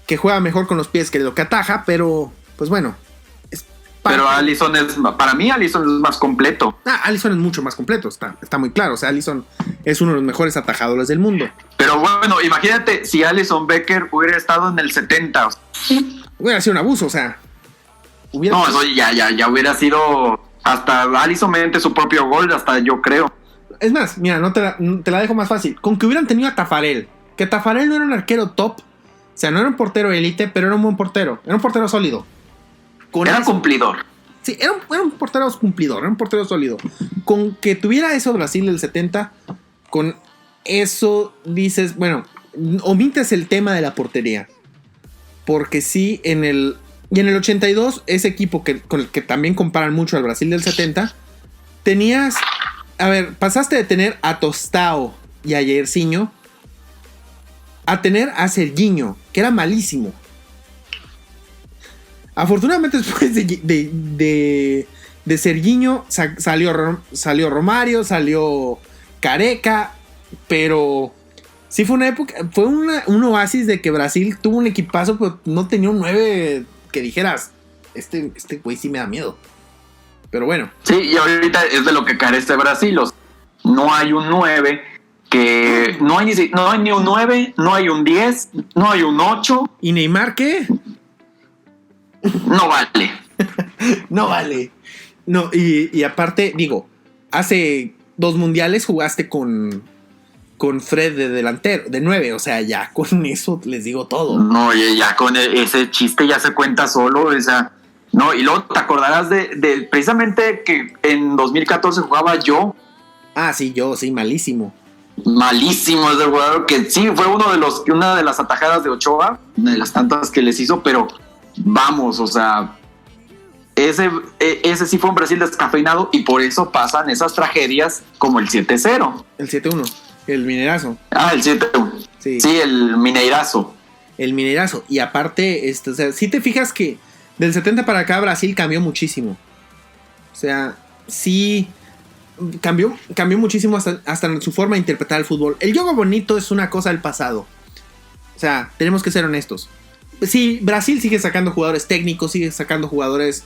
que juega mejor con los pies que lo que ataja, pero pues bueno. Pero para mí Alisson es más completo. Alisson es mucho más completo, está muy claro. O sea, Alisson es uno de los mejores atajadores del mundo. Pero bueno, imagínate si Alisson Becker hubiera estado en el 70. Hubiera sido un abuso, o sea. Eso ya hubiera sido. Hasta Alisson mete su propio gol, hasta yo creo. Es más, mira, te la dejo más fácil. Con que hubieran tenido a Tafarel. Que Tafarel no era un arquero top. O sea, no era un portero élite, pero era un buen portero. Era un portero sólido. Era cumplidor. Sí, era un portero cumplidor, era un portero sólido. Con que tuviera eso Brasil del 70, con eso dices, bueno, omites el tema de la portería. Porque sí, en el 82, ese equipo con el que también comparan mucho al Brasil del 70, tenías, pasaste de tener a Tostao y a Jairzinho a tener a Serginho, que era malísimo. Afortunadamente después de Serginho salió Romario, salió Careca, pero sí fue una época, fue un oasis de que Brasil tuvo un equipazo, pero no tenía un 9 que dijeras, este güey sí me da miedo. Pero bueno. Sí, y ahorita es de lo que carece Brasil. No hay un 9 que... No hay ni un 9, no hay un 10, no hay un 8. ¿Y Neymar qué? No vale. No vale. No, y aparte, digo, hace 2 mundiales jugaste con Fred de delantero, de 9, o sea, ya con eso les digo todo. No, ya con ese chiste ya se cuenta solo, o sea, no, y luego te acordarás de precisamente que en 2014 jugaba yo. Sí, malísimo. Malísimo ese jugador, que sí, fue una de las atajadas de Ochoa, una de las tantas que les hizo, pero vamos, o sea, ese sí fue un Brasil descafeinado y por eso pasan esas tragedias como el 7-0. El 7-1, el Minerazo. El 7-1. Sí, el Mineirazo. El Mineirazo. Y aparte, o sea, si te fijas que del 70 para acá Brasil cambió muchísimo. O sea, sí cambió muchísimo hasta en su forma de interpretar el fútbol. El juego bonito es una cosa del pasado. O sea, tenemos que ser honestos. Sí, Brasil sigue sacando jugadores técnicos, sigue sacando jugadores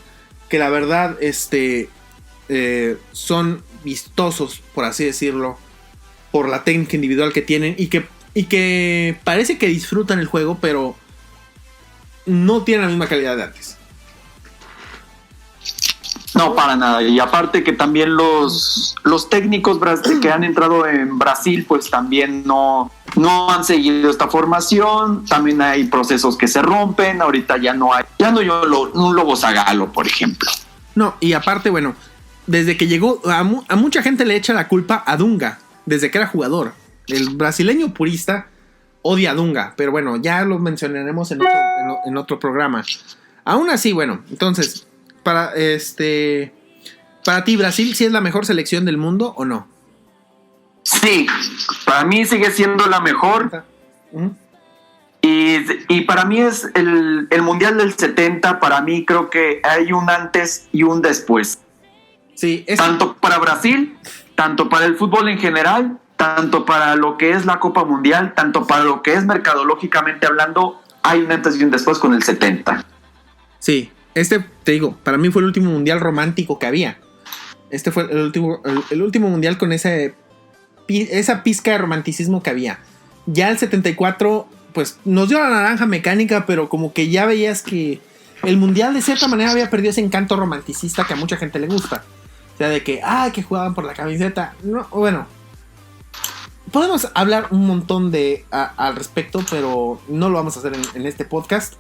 que la verdad son vistosos, por así decirlo, por la técnica individual que tienen y que parece que disfrutan el juego, pero no tienen la misma calidad de antes. No, para nada. Y aparte que también los técnicos que han entrado en Brasil, pues también no han seguido esta formación. También hay procesos que se rompen. Ahorita ya no hay un Lobo Zagalo, por ejemplo. No, y aparte, bueno, desde que llegó, a mucha gente le echa la culpa a Dunga, desde que era jugador. El brasileño purista odia a Dunga, pero bueno, ya lo mencionaremos en otro programa. Aún así, bueno, entonces... Para ti, ¿Brasil sí es la mejor selección del mundo o no? Sí, para mí sigue siendo la mejor. Y para mí es el Mundial del 70. Para mí creo que hay un antes y un después. Sí, tanto para Brasil, tanto para el fútbol en general, tanto para lo que es la Copa Mundial, tanto para lo que es mercadológicamente hablando, hay un antes y un después con el 70. Sí, te digo, para mí fue el último mundial romántico que había. Este fue el último mundial con esa pizca de romanticismo que había. Ya el 74, pues nos dio la naranja mecánica, pero como que ya veías que el mundial de cierta manera había perdido ese encanto romanticista que a mucha gente le gusta. O sea, de que jugaban por la camiseta. No, bueno, podemos hablar un montón al respecto, pero no lo vamos a hacer en este podcast.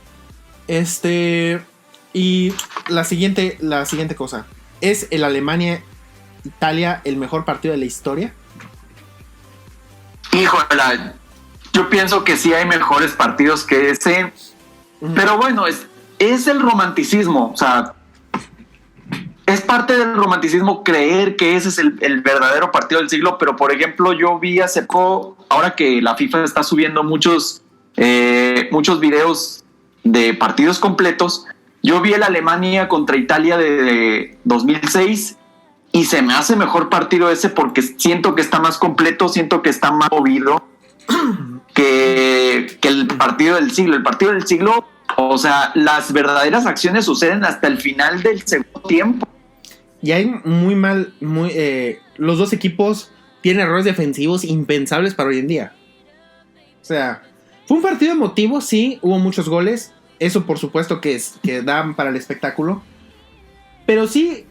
Y la siguiente cosa. ¿Es el Alemania-Italia el mejor partido de la historia? Híjole, yo pienso que sí hay mejores partidos que ese. Pero bueno, es el romanticismo. O sea, es parte del romanticismo creer que ese es el verdadero partido del siglo. Pero, por ejemplo, yo vi hace poco, ahora que la FIFA está subiendo muchos videos de partidos completos, yo vi el Alemania contra Italia de 2006 y se me hace mejor partido ese porque siento que está más completo, siento que está más movido que el partido del siglo. El partido del siglo, o sea, las verdaderas acciones suceden hasta el final del segundo tiempo. Y hay los dos equipos tienen errores defensivos impensables para hoy en día. O sea, fue un partido emotivo, sí, hubo muchos goles. Eso por supuesto que dan para el espectáculo. Pero sí,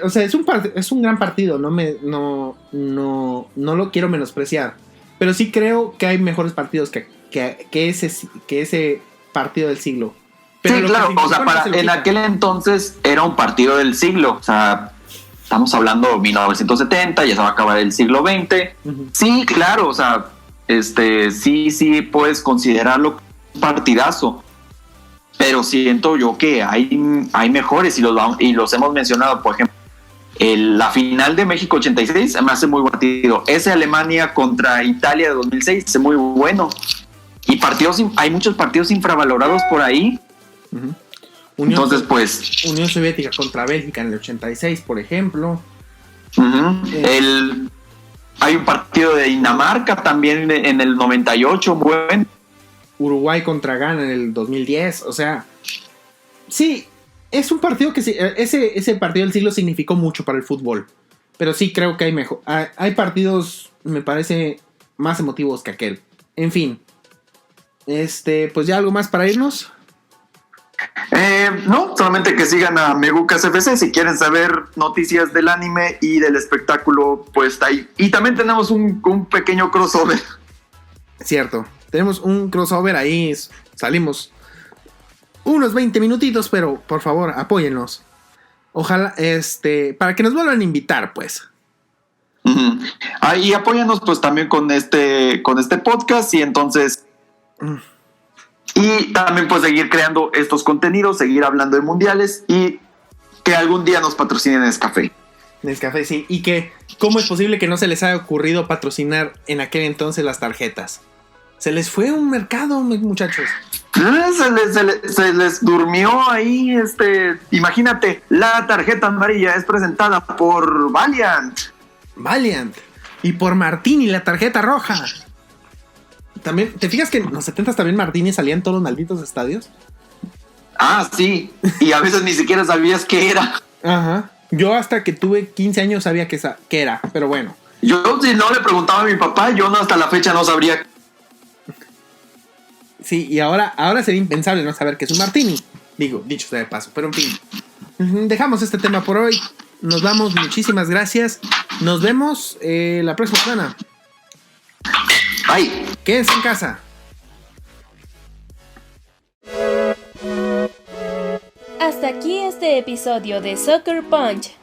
o sea, es un gran partido. No lo quiero menospreciar. Pero sí creo que hay mejores partidos que ese partido del siglo. Pero sí, claro, o sea, en aquel entonces era un partido del siglo. O sea, estamos hablando de 1970, ya se va a acabar el siglo XX. Uh-huh. Sí, claro, o sea, sí puedes considerarlo un partidazo. Pero siento yo que hay mejores y los hemos mencionado. Por ejemplo, la final de México 86 se me hace muy buen partido. Ese Alemania contra Italia de 2006 es muy bueno. Y hay muchos partidos infravalorados por ahí. Uh-huh. Entonces, pues... Unión Soviética contra Bélgica en el 86, por ejemplo. Uh-huh. Hay un partido de Dinamarca también en el 98, bueno. Uruguay contra Ghana en el 2010, o sea, sí, es un partido que ese partido del siglo significó mucho para el fútbol, pero sí creo que hay partidos, me parece, más emotivos que aquel. En fin, pues ya algo más para irnos. No, solamente que sigan a Megucas FC si quieren saber noticias del anime y del espectáculo, pues está ahí. Y también tenemos un pequeño crossover. Cierto. Tenemos un crossover ahí, salimos unos 20 minutitos, pero por favor, apóyennos. Ojalá, para que nos vuelvan a invitar, pues. Uh-huh. Y apóyanos pues también con este podcast y entonces... Y también pues seguir creando estos contenidos, seguir hablando de mundiales y que algún día nos patrocinen Nescafé. Nescafé, sí. Y que, ¿cómo es posible que no se les haya ocurrido patrocinar en aquel entonces las tarjetas? Se les fue un mercado, muchachos. Se les durmió ahí, imagínate, la tarjeta amarilla es presentada por Valiant. Y por Martini, la tarjeta roja. También, ¿te fijas que en los 70s también Martini salía en todos los malditos estadios? Ah, sí. Y a veces ni siquiera sabías qué era. Ajá. Yo hasta que tuve 15 años sabía qué era, pero bueno. Yo si no le preguntaba a mi papá, yo hasta la fecha no sabría. Sí, y ahora sería impensable no saber qué es un Martini. Dicho sea de paso, pero en fin. Dejamos este tema por hoy. Nos vamos, muchísimas gracias. Nos vemos la próxima semana. Bye. Quédense en casa. Hasta aquí este episodio de Soccer Punch.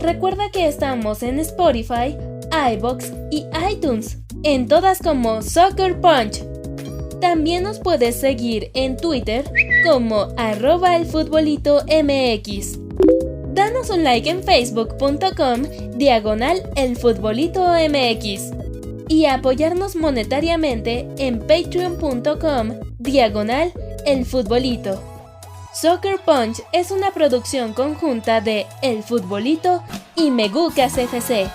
Recuerda que estamos en Spotify, iVoox y iTunes, en todas como Soccer Punch. También nos puedes seguir en Twitter como @elfutbolito.mx. Danos un like en facebook.com/elfutbolito.mx y apoyarnos monetariamente en patreon.com/elfutbolito. Soccer Punch es una producción conjunta de El Futbolito y Megucas FC,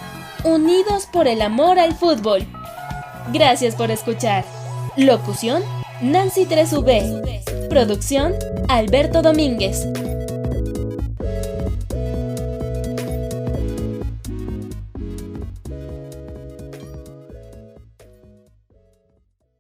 unidos por el amor al fútbol. Gracias por escuchar. Locución: Nancy 3V. Producción: Alberto Domínguez.